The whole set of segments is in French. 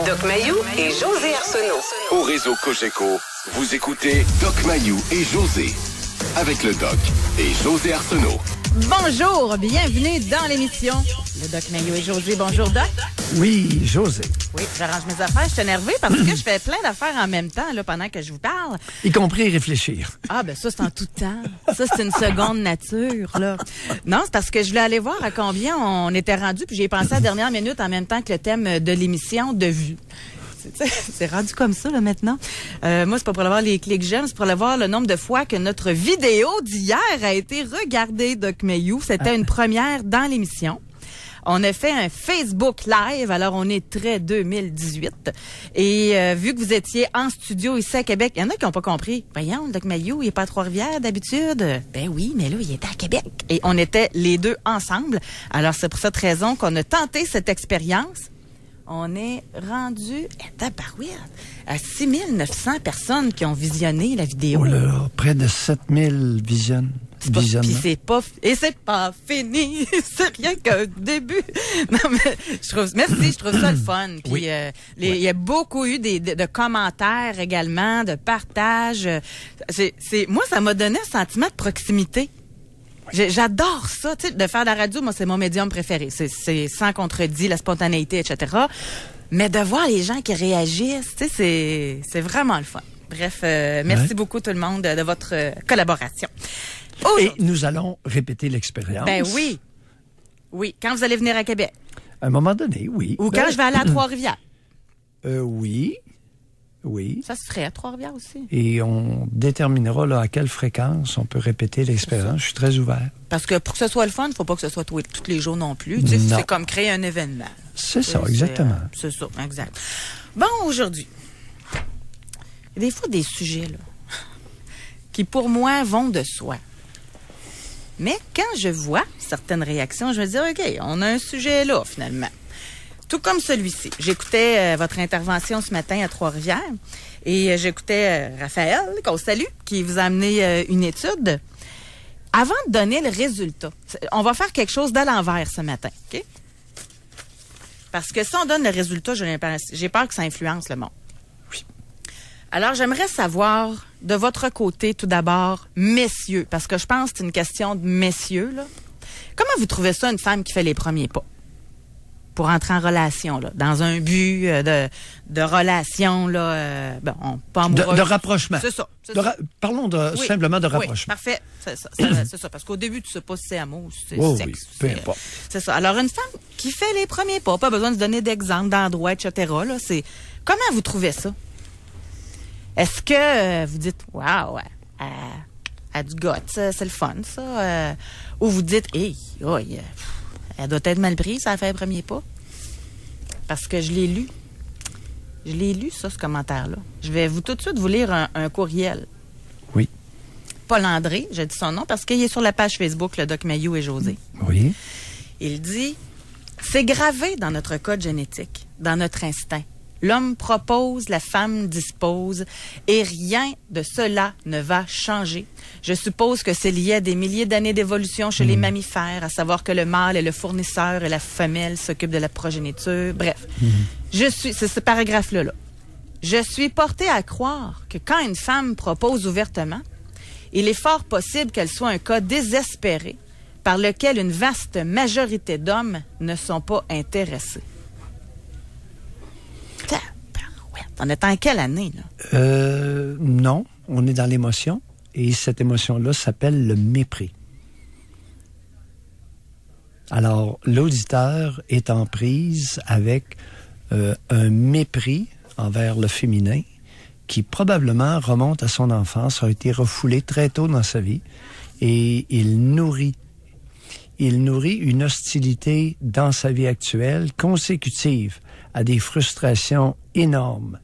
Doc Mayou et José Arsenault. Au réseau Cogeco, vous écoutez Doc Mayou et José. Avec le Doc et José Arsenault. Bonjour, bienvenue dans l'émission. Le Doc Mayou et José. Bonjour, Doc. Oui, José. Oui, j'arrange mes affaires. Je suis énervée parce que je fais plein d'affaires en même temps là, pendant que je vous parle. Y compris réfléchir. Ah, ben ça, c'est en tout temps. Ça, c'est une seconde nature, là. Non, c'est parce que je voulais aller voir à combien on était rendu, puis j'ai pensé à la dernière minute en même temps que le thème de l'émission de vue. C'est rendu comme ça, là, maintenant. Moi, c'est pas pour avoir les clics j'aime, c'est pour aller voir le nombre de fois que notre vidéo d'hier a été regardée, Doc Mayou. C'était une première dans l'émission. On a fait un Facebook Live, alors on est très 2018. Et vu que vous étiez en studio ici à Québec, il y en a qui n'ont pas compris. Voyons, Doc Mayou, il n'est pas à Trois-Rivières d'habitude. Ben oui, mais là, il était à Québec. Et on était les deux ensemble. Alors, c'est pour cette raison qu'on a tenté cette expérience. On est rendu à 6900 personnes qui ont visionné la vidéo. Oh là, près de 7000 visionnements. Puis c'est pas fini. C'est rien qu'un début. Non, mais je trouve ça le fun. Puis oui. Il y a beaucoup eu de commentaires également, de partages. Moi, ça m'a donné un sentiment de proximité. J'adore ça, tu sais, de faire de la radio. Moi, c'est mon médium préféré. C'est sans contredit, la spontanéité, etc. Mais de voir les gens qui réagissent, tu sais, c'est vraiment le fun. Bref, merci beaucoup tout le monde de votre collaboration. Et nous allons répéter l'expérience. Ben oui. Oui, quand vous allez venir à Québec. À un moment donné, oui. Ou quand je vais aller à Trois-Rivières. Oui. Ça se ferait à Trois-Rivières aussi. Et on déterminera là, à quelle fréquence on peut répéter l'expérience. Je suis très ouvert. Parce que pour que ce soit le fun, il ne faut pas que ce soit tous les jours non plus. Tu sais, c'est comme créer un événement. C'est ça, exactement. C'est ça, exact. Bon, aujourd'hui, il y a des fois des sujets là, qui, pour moi, vont de soi. Mais quand je vois certaines réactions, je me dis, OK, on a un sujet là, finalement. Tout comme celui-ci. J'écoutais votre intervention ce matin à Trois-Rivières et j'écoutais Raphaël, qu'on salue, qui vous a amené une étude. Avant de donner le résultat, on va faire quelque chose d'à l'envers ce matin, OK? Parce que si on donne le résultat, j'ai peur que ça influence le monde. Oui. Alors, j'aimerais savoir, de votre côté, tout d'abord, messieurs, parce que je pense que c'est une question de messieurs, là. Comment vous trouvez ça, une femme qui fait les premiers pas? Pour entrer en relation, là, dans un but de relation, là, pas amoureux. De rapprochement. C'est ça. Parlons simplement de rapprochement. Oui, parfait. C'est ça. Parce qu'au début, tu sais pas si c'est amour ou si c'est sexe. Oui, peu importe. C'est ça. Alors, une femme qui fait les premiers pas, pas besoin de se donner d'exemples, d'endroits, etc., là, comment vous trouvez ça? Est-ce que vous dites, waouh, elle a du goût, c'est le fun, ça? Ou vous dites, elle doit être mal prise, ça a fait le premier pas. Parce que je l'ai lu. Je l'ai lu, ça, ce commentaire-là. Je vais tout de suite vous lire un courriel. Oui. Paul André, j'ai dit son nom, parce qu'il est sur la page Facebook, le Doc Mayou et José. Oui. Il dit, c'est gravé dans notre code génétique, dans notre instinct. L'homme propose, la femme dispose, et rien de cela ne va changer. Je suppose que c'est lié à des milliers d'années d'évolution chez les mammifères, à savoir que le mâle est le fournisseur et la femelle s'occupe de la progéniture. Bref, c'est ce paragraphe-là. Je suis portée à croire que quand une femme propose ouvertement, il est fort possible qu'elle soit un cas désespéré par lequel une vaste majorité d'hommes ne sont pas intéressés. On est en quelle année, là? Non, on est dans l'émotion. Et cette émotion-là s'appelle le mépris. Alors, l'auditeur est en prise avec un mépris envers le féminin qui probablement remonte à son enfance, a été refoulé très tôt dans sa vie. Et il nourrit une hostilité dans sa vie actuelle consécutive à des frustrations énormes,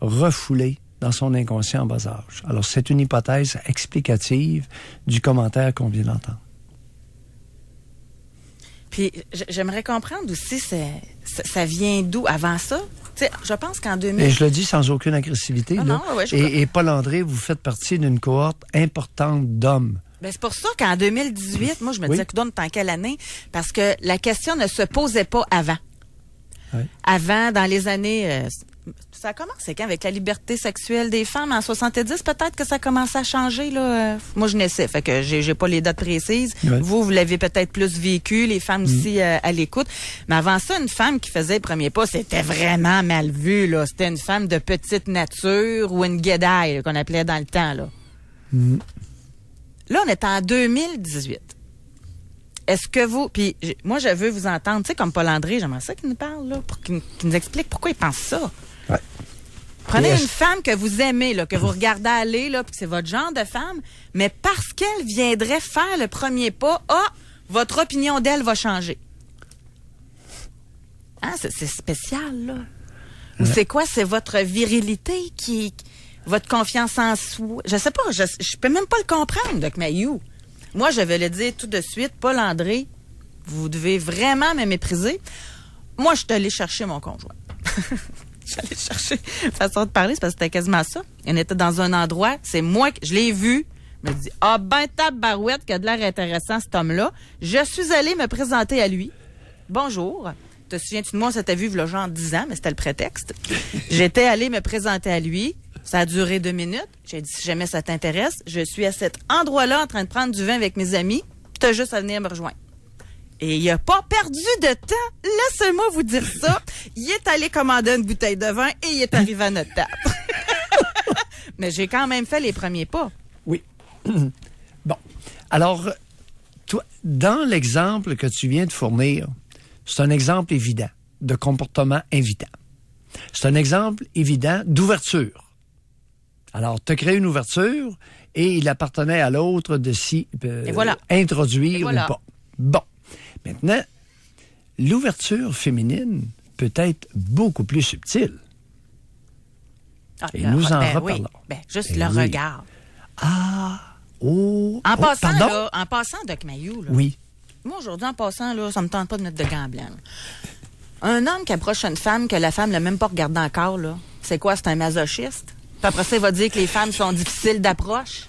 refoulées dans son inconscient en bas âge. Alors, c'est une hypothèse explicative du commentaire qu'on vient d'entendre. Puis, j'aimerais comprendre aussi, ça vient d'où avant ça? T'sais, je pense qu'en 2000... Et je le dis sans aucune agressivité. Ah, là. non, ouais, et Paul André, vous faites partie d'une cohorte importante d'hommes. Ben, c'est pour ça qu'en 2018, moi, je me disais, Oui. que dans quelle année? Parce que la question ne se posait pas avant. Ouais. Avant, dans les années... ça a commencé quand? Avec la liberté sexuelle des femmes? En 70, peut-être que ça a commencé à changer, là. Moi, je naissais, fait que j'ai pas les dates précises. Ouais. Vous l'avez peut-être plus vécu, les femmes aussi à l'écoute. Mais avant ça, une femme qui faisait le premier pas, c'était vraiment mal vu, là. C'était une femme de petite nature ou une guédaille, qu'on appelait dans le temps, là. Là, on est en 2018. Est-ce que vous... Puis moi, je veux vous entendre, tu sais, comme Paul André, j'aimerais ça qu'il nous parle, là, pour qu'il nous explique pourquoi il pense ça. Ouais. Prenez Yes. une femme que vous aimez, là, que vous regardez aller, là, puis que c'est votre genre de femme, mais parce qu'elle viendrait faire le premier pas, votre opinion d'elle va changer. Hein, c'est spécial, là. Ou c'est quoi? C'est votre virilité votre confiance en soi? Je sais pas, je peux même pas le comprendre, Doc Mayou. Moi, je vais le dire tout de suite, Paul André, vous devez vraiment me mépriser. Moi, je suis allée chercher mon conjoint. Je suis allée chercher façon de parler, c'est parce que c'était quasiment ça. On était dans un endroit, c'est moi, je l'ai vu, je me dis, tabarouette, qui a de l'air intéressant, cet homme-là. Je suis allée me présenter à lui. Bonjour. Te souviens-tu de moi, on s'était vu, il genre 10 ans, mais c'était le prétexte. J'étais allée me présenter à lui. Ça a duré 2 minutes. J'ai dit, si jamais ça t'intéresse, je suis à cet endroit-là en train de prendre du vin avec mes amis. T'as juste à venir me rejoindre. Et il a pas perdu de temps. Laissez-moi vous dire ça. Il est allé commander une bouteille de vin et il est arrivé à notre table. Mais j'ai quand même fait les premiers pas. Oui. Bon. Alors, toi, dans l'exemple que tu viens de fournir, c'est un exemple évident de comportement invitant. C'est un exemple évident d'ouverture. Alors, tu as créé une ouverture et il appartenait à l'autre de s'y voilà. introduire voilà. ou pas. Bon. Maintenant, l'ouverture féminine peut être beaucoup plus subtile. Et nous en reparlons. Oui. Juste Et le oui. regard. En En passant, Doc Mayou, là, oui. moi, aujourd'hui, en passant, là, ça me tente pas de mettre de gants blancs. Là. Un homme qui approche une femme que la femme l'a même pas regardé encore, là, c'est quoi? C'est un masochiste? Puis après ça, il va dire que les femmes sont difficiles d'approche.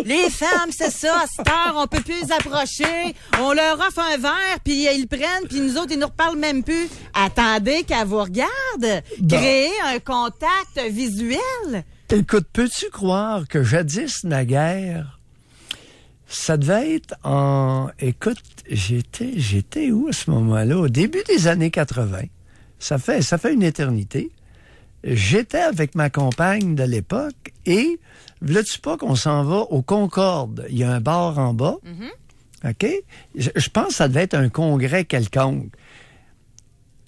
Les femmes, c'est ça, à cette heure, on peut plus les approcher. On leur offre un verre, puis ils le prennent, puis nous autres, ils nous reparlent même plus. Attendez qu'elle vous regarde. Bon. Créer un contact visuel. Écoute, peux-tu croire que jadis, naguère, ça devait être en... Écoute, j'étais où à ce moment-là? Au début des années 80. Ça fait une éternité. J'étais avec ma compagne de l'époque et, veux-tu pas qu'on s'en va au Concorde? Il y a un bar en bas. OK? Je pense que ça devait être un congrès quelconque.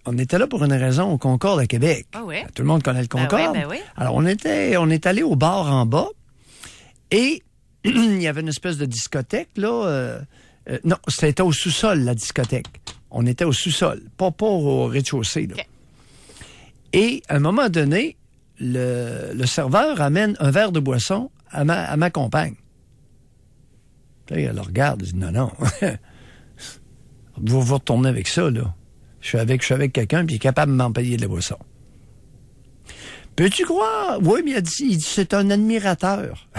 On était là pour une raison au Concorde à Québec. Ah oui? Tout le monde connaît le Concorde. Ben oui. Alors, on est allé au bar en bas et il y avait une espèce de discothèque, là. Non, c'était au sous-sol, la discothèque. On était au sous-sol, pas au rez-de-chaussée, là. Okay. Et à un moment donné, le serveur amène un verre de boisson à ma compagne. Puis elle le regarde, elle dit non. Vous retournez avec ça, là. Je suis avec quelqu'un, puis il est capable de m'en payer de la boisson. Peux-tu croire? Oui, mais il dit c'est un admirateur.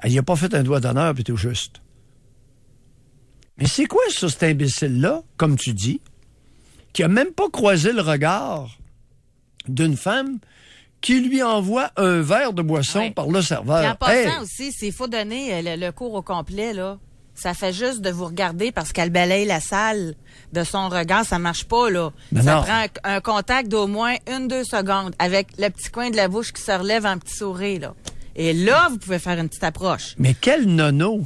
Il n'a pas fait un doigt d'honneur, puis tout juste. Mais c'est quoi ça, cet imbécile-là, comme tu dis, qui a même pas croisé le regard d'une femme qui lui envoie un verre de boisson par le serveur. Et en passant aussi, s'il faut donner le cours au complet, là, ça fait juste de vous regarder parce qu'elle balaye la salle de son regard. Ça marche pas, là. Mais ça non. prend un contact d'au moins 1-2 secondes avec le petit coin de la bouche qui se relève en petit sourire, là. Et là, vous pouvez faire une petite approche. Mais quel nono!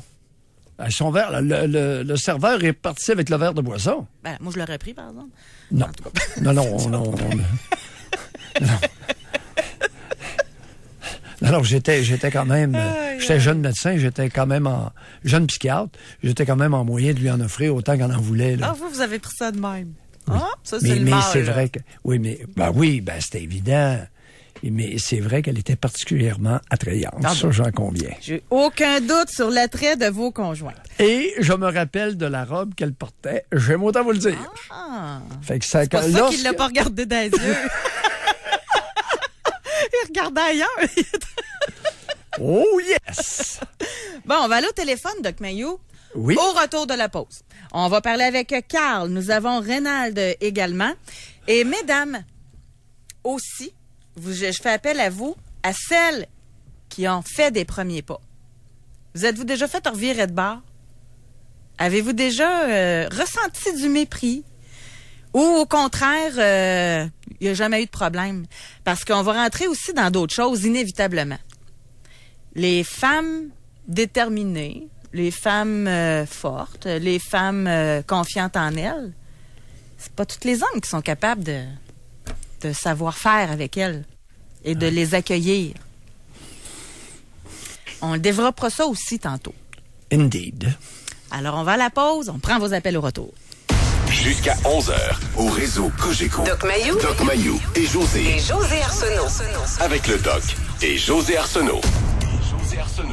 Son verre, le serveur est parti avec le verre de boisson. Ben, moi, je l'aurais pris, par exemple. Non. En tout cas. Non. Alors, j'étais quand même... j'étais jeune médecin, j'étais quand même jeune psychiatre. J'étais quand même en moyen de lui en offrir autant qu'on en voulait. Là. Ah, vous avez pris ça de même. Oui. Ah, ça, c'est le mais mal, c'est là. vrai que... Oui, c'était évident. Mais c'est vrai qu'elle était particulièrement attrayante. Ah, ça, j'en conviens. J'ai aucun doute sur l'attrait de vos conjointes. Et je me rappelle de la robe qu'elle portait. J'aime autant vous le dire. Ah! Fait que ça, C'est pas ça qu'il l'a pas regardé dans les yeux. Il regardait ailleurs. Oh yes! Bon, on va aller au téléphone, Doc Mayou. Oui. Au retour de la pause. On va parler avec Carl. Nous avons Reynald également. Et mesdames, aussi, je fais appel à vous, à celles qui ont fait des premiers pas. Vous êtes-vous déjà fait revirer de bord? Avez-vous déjà ressenti du mépris? Ou au contraire, il n'y a jamais eu de problème? Parce qu'on va rentrer aussi dans d'autres choses, inévitablement. Les femmes déterminées, les femmes fortes, les femmes confiantes en elles, c'est pas tous les hommes qui sont capables de savoir faire avec elles et de les accueillir. On développera ça aussi tantôt. Indeed. Alors, on va à la pause. On prend vos appels au retour. Jusqu'à 11h, au réseau Cogeco. Doc Mayou. Doc Mayou et José. Et José Arsenault. Avec le Doc et José Arsenault.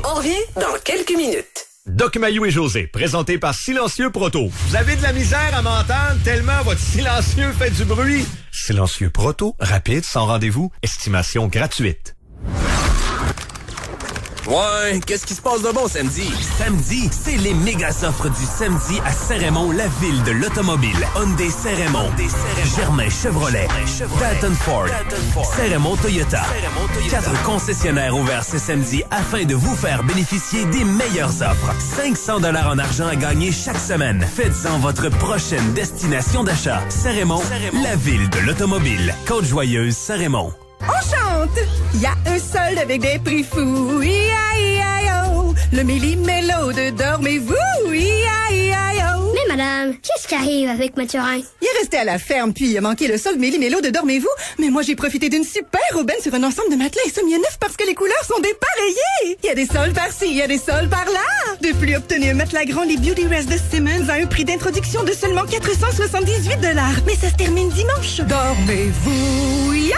On revient dans quelques minutes. Doc Mayou et José, présenté par Silencieux Proto. Vous avez de la misère à m'entendre tellement votre silencieux fait du bruit? Silencieux Proto, rapide, sans rendez-vous, estimation gratuite. Ouais, qu'est-ce qui se passe de bon samedi? Samedi, c'est les méga offres du samedi à Saint-Raymond, la ville de l'automobile. Hyundai Saint-Raymond, Germain Chevrolet, Dalton Ford, Saint-Raymond Toyota. 4 concessionnaires ouverts ce samedi afin de vous faire bénéficier des meilleures offres. 500 $ en argent à gagner chaque semaine. Faites-en votre prochaine destination d'achat. Saint-Raymond, la ville de l'automobile. Côte-Joyeuse, Saint-Raymond. On chante! Il y a un solde avec des prix fous. I-I-I-O. Le millimélo de Dormez-vous. I-I-I-O. Mais madame, qu'est-ce qui arrive avec Mathurin? Il est resté à la ferme, puis il a manqué le solde millimélo de Dormez-vous. Mais moi, j'ai profité d'une super aubaine sur un ensemble de matelas et sommiers neufs parce que les couleurs sont dépareillées. Il y a des soldes par-ci, il y a des soldes par-là. De plus, obtenez un matelas grand, les Beauty Rest de Simmons à un prix d'introduction de seulement 478 $. Mais ça se termine dimanche. Dormez-vous, yo!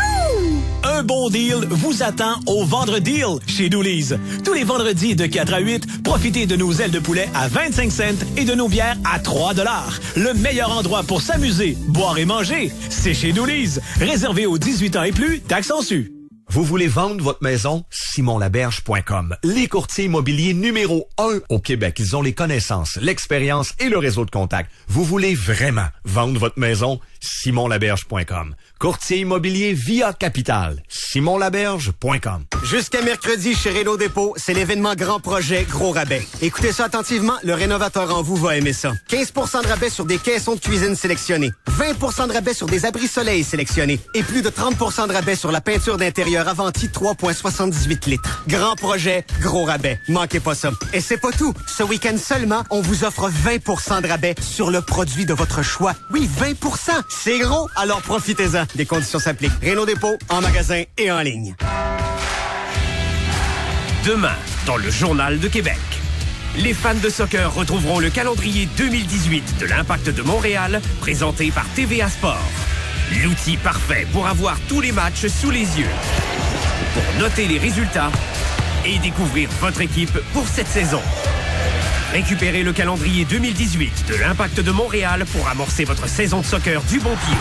Un bon deal vous attend au Vendredi chez Dooley's. Tous les vendredis de 4 à 8, profitez de nos ailes de poulet à 25 cents et de nos bières à 3 $. Le meilleur endroit pour s'amuser, boire et manger, c'est chez Dooley's. Réservé aux 18 ans et plus, taxes en su. Vous voulez vendre votre maison? SimonLaberge.com. Les courtiers immobiliers numéro 1 au Québec. Ils ont les connaissances, l'expérience et le réseau de contacts. Vous voulez vraiment vendre votre maison? SimonLaberge.com. Courtier immobilier via Capital. SimonLaberge.com. Jusqu'à mercredi chez Réno Dépôt, c'est l'événement Grand Projet Gros Rabais. Écoutez ça attentivement, le rénovateur en vous va aimer ça. 15 % de rabais sur des caissons de cuisine sélectionnés. 20 % de rabais sur des abris soleil sélectionnés. Et plus de 30 % de rabais sur la peinture d'intérieur Avanti 3,78 litres. Grand Projet Gros Rabais. Manquez pas ça. Et c'est pas tout. Ce week-end seulement, on vous offre 20 % de rabais sur le produit de votre choix. Oui, 20 %. C'est gros, alors profitez-en. Des conditions s'appliquent. Réno Dépôt, en magasin et en ligne. Demain, dans le Journal de Québec, les fans de soccer retrouveront le calendrier 2018 de l'Impact de Montréal, présenté par TVA Sport. L'outil parfait pour avoir tous les matchs sous les yeux, pour noter les résultats et découvrir votre équipe pour cette saison. Récupérez le calendrier 2018 de l'Impact de Montréal pour amorcer votre saison de soccer du bon pied.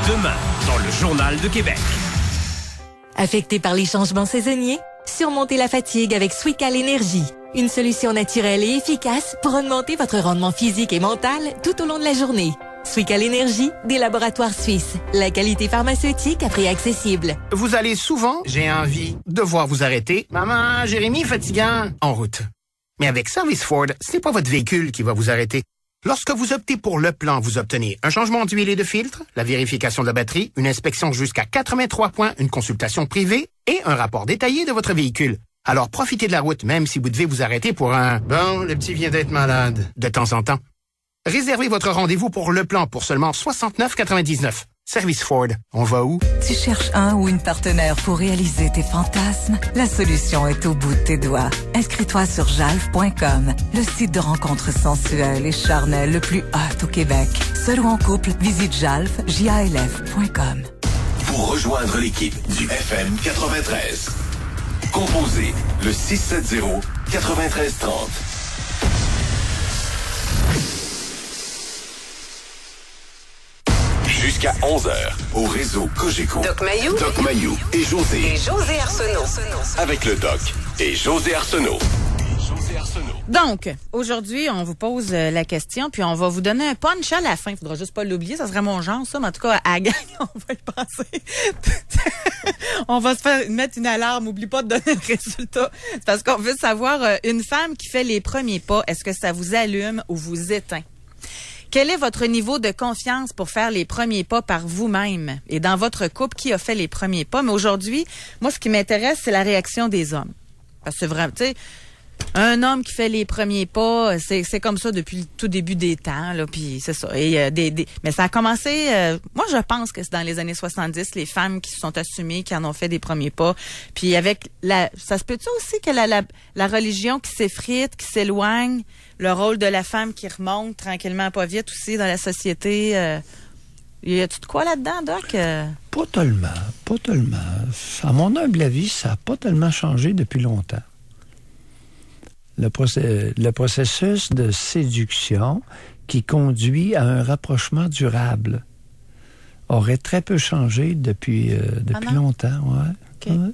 Demain, dans le Journal de Québec. Affecté par les changements saisonniers? Surmontez la fatigue avec Swical Énergie. Une solution naturelle et efficace pour augmenter votre rendement physique et mental tout au long de la journée. Swical Énergie, des laboratoires suisses. La qualité pharmaceutique à prix accessible. Vous allez souvent, j'ai envie, devoir vous arrêter. Maman, Jérémy, fatigant. En route. Mais avec Service Ford, ce n'est pas votre véhicule qui va vous arrêter. Lorsque vous optez pour le plan, vous obtenez un changement d'huile et de filtre, la vérification de la batterie, une inspection jusqu'à 83 points, une consultation privée et un rapport détaillé de votre véhicule. Alors profitez de la route, même si vous devez vous arrêter pour un « bon, le petit vient d'être malade » de temps en temps. Réservez votre rendez-vous pour le plan pour seulement 69,99. Service Ford, on va où? Tu cherches un ou une partenaire pour réaliser tes fantasmes? La solution est au bout de tes doigts. Inscris-toi sur jalf.com, le site de rencontres sensuelles et charnelles le plus hot au Québec. Seul ou en couple, visite jalf.com. Pour rejoindre l'équipe du FM 93, composez le 670-9330. Jusqu'à 11h, au réseau Cogeco. Doc Mayou. Doc Mayou et José. Et José Arsenault. Avec le Doc et José Arsenault. Donc, aujourd'hui, on vous pose la question, puis on va vous donner un punch à la fin. Il faudra juste pas l'oublier, ça serait mon genre, ça. Mais en tout cas, à la gang, on va y penser. On va se mettre une alarme. Oublie pas de donner le résultat. C'est parce qu'on veut savoir, une femme qui fait les premiers pas, est-ce que ça vous allume ou vous éteint? Quel est votre niveau de confiance pour faire les premiers pas par vous-même? Et dans votre couple, qui a fait les premiers pas? Mais aujourd'hui, moi, ce qui m'intéresse, c'est la réaction des hommes. Parce que c'est vrai, tu sais, un homme qui fait les premiers pas, c'est comme ça depuis le tout début des temps, là, puis c'est ça. Et mais ça a commencé, moi je pense que c'est dans les années 70, les femmes qui se sont assumées, qui en ont fait des premiers pas. Puis avec ça se peut-tu aussi que la religion qui s'effrite, qui s'éloigne, le rôle de la femme qui remonte tranquillement pas vite aussi dans la société. Y a-tu de quoi là-dedans, Doc? Pas tellement. À mon humble avis, ça n'a pas tellement changé depuis longtemps. Le processus de séduction qui conduit à un rapprochement durable aurait très peu changé depuis longtemps. Ouais. Okay. Ouais.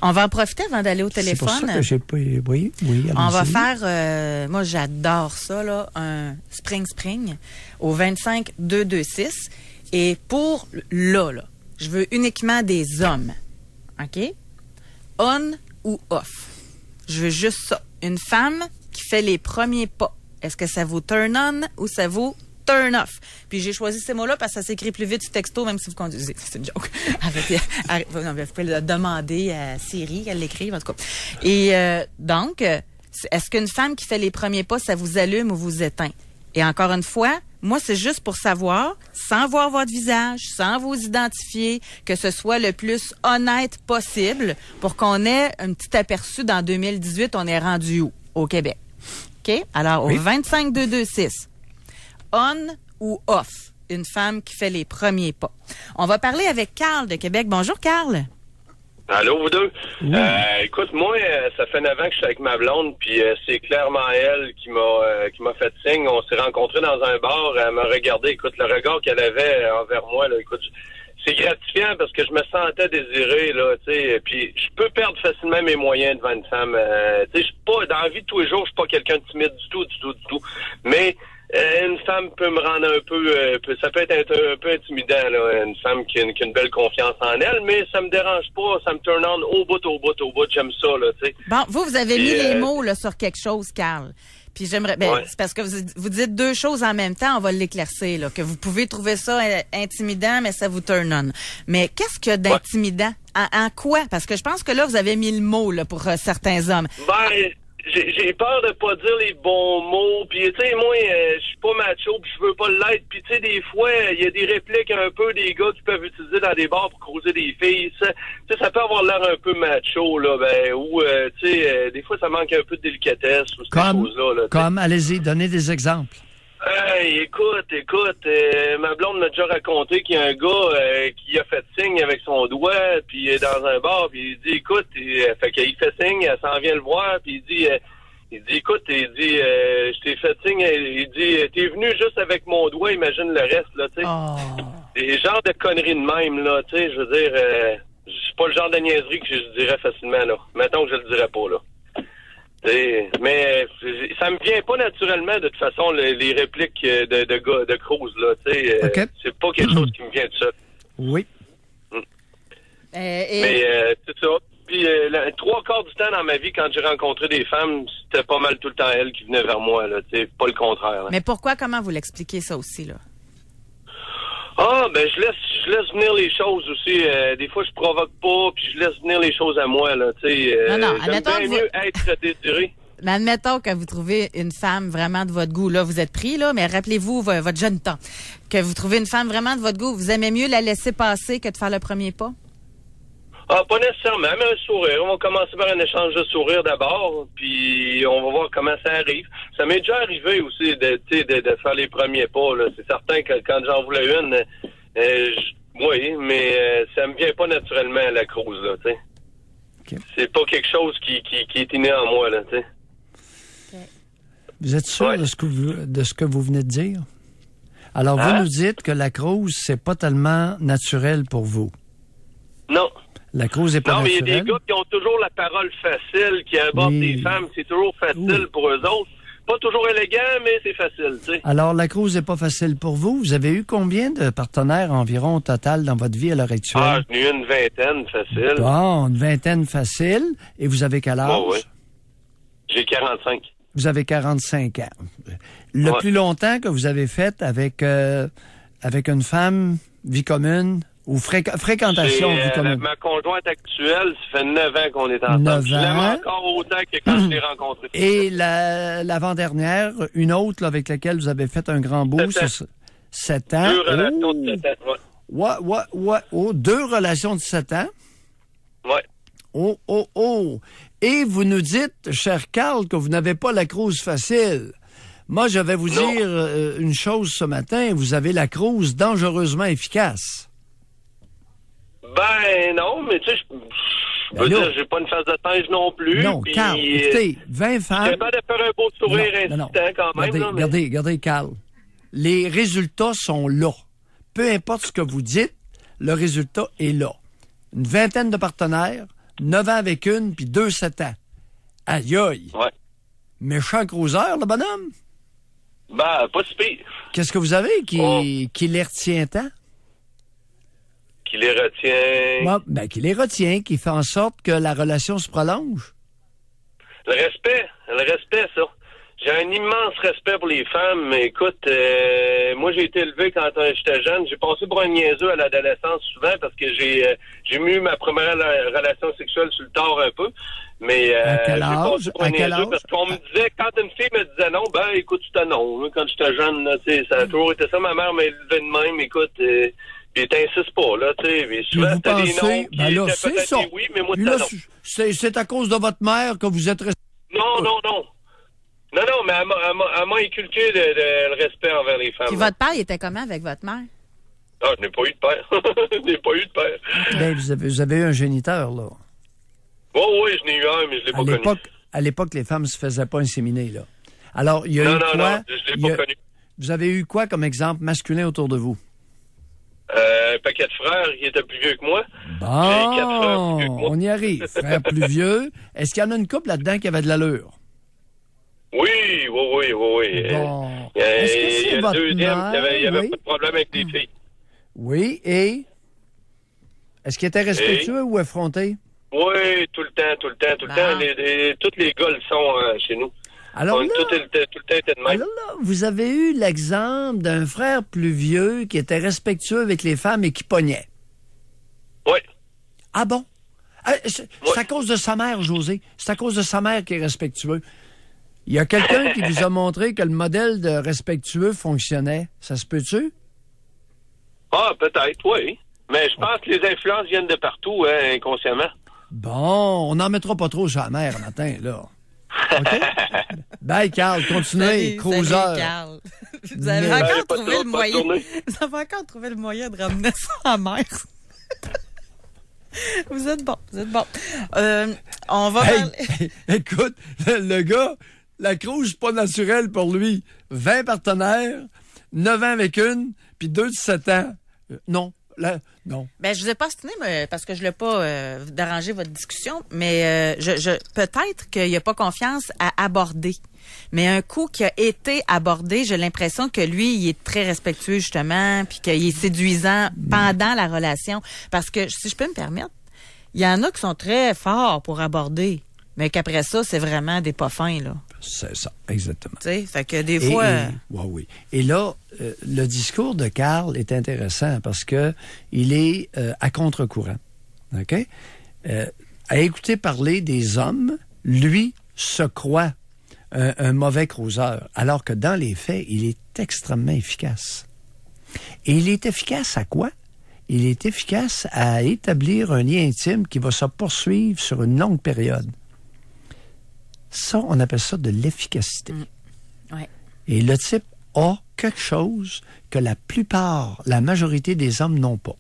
On va en profiter avant d'aller au téléphone. C'est pour ça que j'ai pas... Oui, on va faire... moi, j'adore ça, là, un Spring au 25-226. Et pour là, je veux uniquement des hommes. OK? On ou off. Je veux juste ça. Une femme qui fait les premiers pas. Est-ce que ça vous turn on ou ça vous turn off? Puis j'ai choisi ces mots-là parce que ça s'écrit plus vite sur texto, même si vous conduisez. C'est une joke. Non, vous pouvez le demander à Siri qu'elle l'écrive, en tout cas. Et donc, est-ce qu'une femme qui fait les premiers pas, ça vous allume ou vous éteint? Et encore une fois, moi, c'est juste pour savoir, sans voir votre visage, sans vous identifier, que ce soit le plus honnête possible pour qu'on ait un petit aperçu dans 2018, on est rendu où? Au Québec. OK? Alors, au 25-226, on ou off, une femme qui fait les premiers pas. On va parler avec Carl de Québec. Bonjour, Carl. Allô, vous deux? Écoute, moi, ça fait 9 ans que je suis avec ma blonde, puis c'est clairement elle qui m'a fait signe. On s'est rencontrés dans un bar, elle m'a regardé. Écoute, le regard qu'elle avait envers moi, là, écoute, c'est gratifiant parce que je me sentais désiré, là, tu sais. Puis je peux perdre facilement mes moyens devant une femme. Tu sais, je suis pas, dans la vie de tous les jours, je suis pas quelqu'un de timide du tout. Mais une femme peut me rendre un peu, ça peut être un peu intimidant, là, une femme qui a une belle confiance en elle, mais ça me dérange pas, ça me turn on au bout, j'aime ça, là, tu sais. Bon, vous avez mis les mots, là, sur quelque chose, Carl. Puis j'aimerais, c'est parce que vous dites deux choses en même temps, on va l'éclaircir, là, que vous pouvez trouver ça intimidant, mais ça vous turn on. Mais qu'est-ce qu'il y a d'intimidant? En quoi? Parce que je pense que là, vous avez mis le mot, là, pour certains hommes. J'ai peur de pas dire les bons mots, puis tu sais, moi, je suis pas macho, puis je veux pas l'être, puis tu sais, des fois, il y a des répliques un peu des gars qui peuvent utiliser dans des bars pour croiser des filles, ça peut avoir l'air un peu macho, là, ou, tu sais, des fois, ça manque un peu de délicatesse, ou ces choses-là. Là, allez-y, donnez des exemples. Écoute, ma blonde m'a déjà raconté qu'il y a un gars qui a fait signe avec son doigt, puis dans un bar, puis il dit, écoute, fait qu'il fait signe, elle s'en vient le voir, puis il dit, écoute, je t'ai fait signe, il dit, t'es venu juste avec mon doigt, imagine le reste, là, tu sais. Des genres de conneries de même, là, tu sais, je veux dire, c'est pas le genre de niaiserie que je dirais facilement, là. Mettons que je le dirais pas, là. Mais ça me vient pas naturellement, de toute façon, les répliques de gars, de Cruz, là, tu sais. C'est pas quelque chose qui me vient de ça. Oui. Mais c'est ça. Puis, 3/4 du temps dans ma vie, quand j'ai rencontré des femmes, c'était pas mal tout le temps elles qui venaient vers moi, là, tu sais, pas le contraire. Là. Mais comment vous l'expliquez ça aussi, là? Je laisse venir les choses aussi. Des fois, je provoque pas, puis je laisse venir les choses à moi, là, tu sais. J'aime bien mieux être désiré. Mais admettons que vous trouvez une femme vraiment de votre goût. Là, vous êtes pris, là, mais rappelez-vous votre jeune temps. Que vous trouvez une femme vraiment de votre goût, vous aimez mieux la laisser passer que de faire le premier pas? Pas nécessairement, mais un sourire. On va commencer par un échange de sourire d'abord, puis on va voir comment ça arrive. Ça m'est déjà arrivé aussi de faire les premiers pas, là. C'est certain que quand j'en voulais une, oui, mais ça me vient pas naturellement à la Cruz, là, tu sais. Okay. C'est pas quelque chose qui est inné en moi, là, tu sais. Okay. Vous êtes sûr de ce que vous venez de dire? Alors, vous nous dites que la Cruz, c'est pas tellement naturel pour vous. Non. La Cruz est pas naturelle. Non, mais il y a des gars qui ont toujours la parole facile, qui abordent des femmes. C'est toujours facile pour eux autres. pas toujours élégant, mais c'est facile, tu sais. Alors, la cruise n'est pas facile pour vous. Vous avez eu combien de partenaires environ au total dans votre vie à l'heure actuelle? Ah, j'en ai eu une vingtaine, facile. Bon, une vingtaine facile. Et vous avez quel âge? Oh, oui. J'ai 45. Vous avez 45 ans. Le plus longtemps que vous avez fait avec une femme, vie commune, ou fréquentation, vie commune? Ma conjointe actuelle, ça fait 9 ans qu'on est ensemble. 9 ans. Je l'aime encore autant que quand je l'ai rencontrée. Et l'avant-dernière, une autre là, avec laquelle vous avez fait un grand bout, 7 ans. 2 relations de 7 ans, ouais. Oh, 2 relations de 7 ans? Ouais. Oh. Et vous nous dites, cher Carl, que vous n'avez pas la cruise facile. Moi, je vais vous dire une chose ce matin. Vous avez la cruise dangereusement efficace. Ben non, mais tu sais, je veux dire, j'ai pas une face de singe non plus. Non, Carl, écoutez, 20 femmes... Je suis capable de faire un beau sourire insistant quand même. Regardez, Carl. Les résultats sont là. Peu importe ce que vous dites, le résultat est là. Une vingtaine de partenaires, 9 ans avec une, puis 2 7 ans. Aïe aïe. Ouais. Méchant cruiser, le bonhomme. Ben, pas si pire. Qu'est-ce que vous avez qui les retient tant? Qui les retient? Ben, qui les retient, qui fait en sorte que la relation se prolonge. Le respect, ça. J'ai un immense respect pour les femmes. Écoute, moi, j'ai été élevé quand j'étais jeune. J'ai passé pour un niaiseux à l'adolescence souvent parce que j'ai eu ma première relation sexuelle sur le tard un peu. Mais à quel j'ai passé pour un niaiseux parce qu'on me disait, quand une fille me disait non, ben écoute, c'était non. Quand j'étais jeune, là, ça a toujours été ça. Ma mère m'a élevé de même, écoute... Puis t'insistes pas, là, tu sais. Mais souvent, vous t'as des pensez, noms qui là, c'est peut-être ça. des oui, mais moi, là, c'est non. C'est à cause de votre mère que vous êtes resté. Non, mais elle m'a inculqué le respect envers les femmes. Puis votre père, il était comment avec votre mère? Ah, je n'ai pas eu de père. Ben, vous avez eu un géniteur, là. Oh, oui, je n'ai eu un, mais je l'ai pas connu. À l'époque, les femmes ne se faisaient pas inséminer, là. Alors, il y a eu quoi? Non, je l'ai pas connu. Vous avez eu quoi comme exemple masculin autour de vous? Un paquet de frères qui étaient plus vieux que moi. Bon, j'ai 4 frères plus vieux que moi. On y arrive. Frères plus vieux. Est-ce qu'il y en a une couple là-dedans qui avait de l'allure? Oui. Bon. Est-ce que c'est il y a votre le deuxième, mère? il y avait pas de problème avec les filles. Oui, et? Est-ce qu'il était respectueux ou effronté? Oui, tout le temps. Tous les gars le sont chez nous. Alors là, tout le temps était de même. Alors là, vous avez eu l'exemple d'un frère plus vieux qui était respectueux avec les femmes et qui pognait. Oui. Ah bon? C'est à cause de sa mère, José. C'est à cause de sa mère qui est respectueux. Il y a quelqu'un qui vous a montré que le modèle de respectueux fonctionnait. Ça se peut-tu? Ah, peut-être, oui. Mais je pense que les influences viennent de partout, inconsciemment. Bon, on n'en mettra pas trop sur la mère matin, là. OK? Bye, Carl. Continuez. Cruiser. Salut, Carl. Vous avez encore trouvé le moyen. Vous avez encore trouvé le moyen de ramener ça en mer. Vous êtes bon. On va parler... Écoute, le gars, la cruise, c'est pas naturel pour lui. 20 partenaires, 9 ans avec une, puis 2 de 7 ans. Non. Non. Ben, je vous ai pas stiné parce que je voulais pas déranger votre discussion, mais peut-être qu'il n'y a pas confiance à aborder. Mais un coup qui a été abordé, j'ai l'impression que lui, il est très respectueux, justement, puis qu'il est séduisant pendant la relation. Parce que, si je peux me permettre, il y en a qui sont très forts pour aborder, mais qu'après ça, c'est vraiment des pas fins, là. C'est ça, exactement. Tu sais, fait que des fois... Oui. Et là, le discours de Carl est intéressant parce que il est à contre-courant. OK? À écouter parler des hommes, lui se croit un mauvais causeur, alors que dans les faits, il est extrêmement efficace. Et il est efficace à quoi? Il est efficace à établir un lien intime qui va se poursuivre sur une longue période. Ça, on appelle ça de l'efficacité. Ouais. Et le type a quelque chose que la majorité des hommes n'ont pas.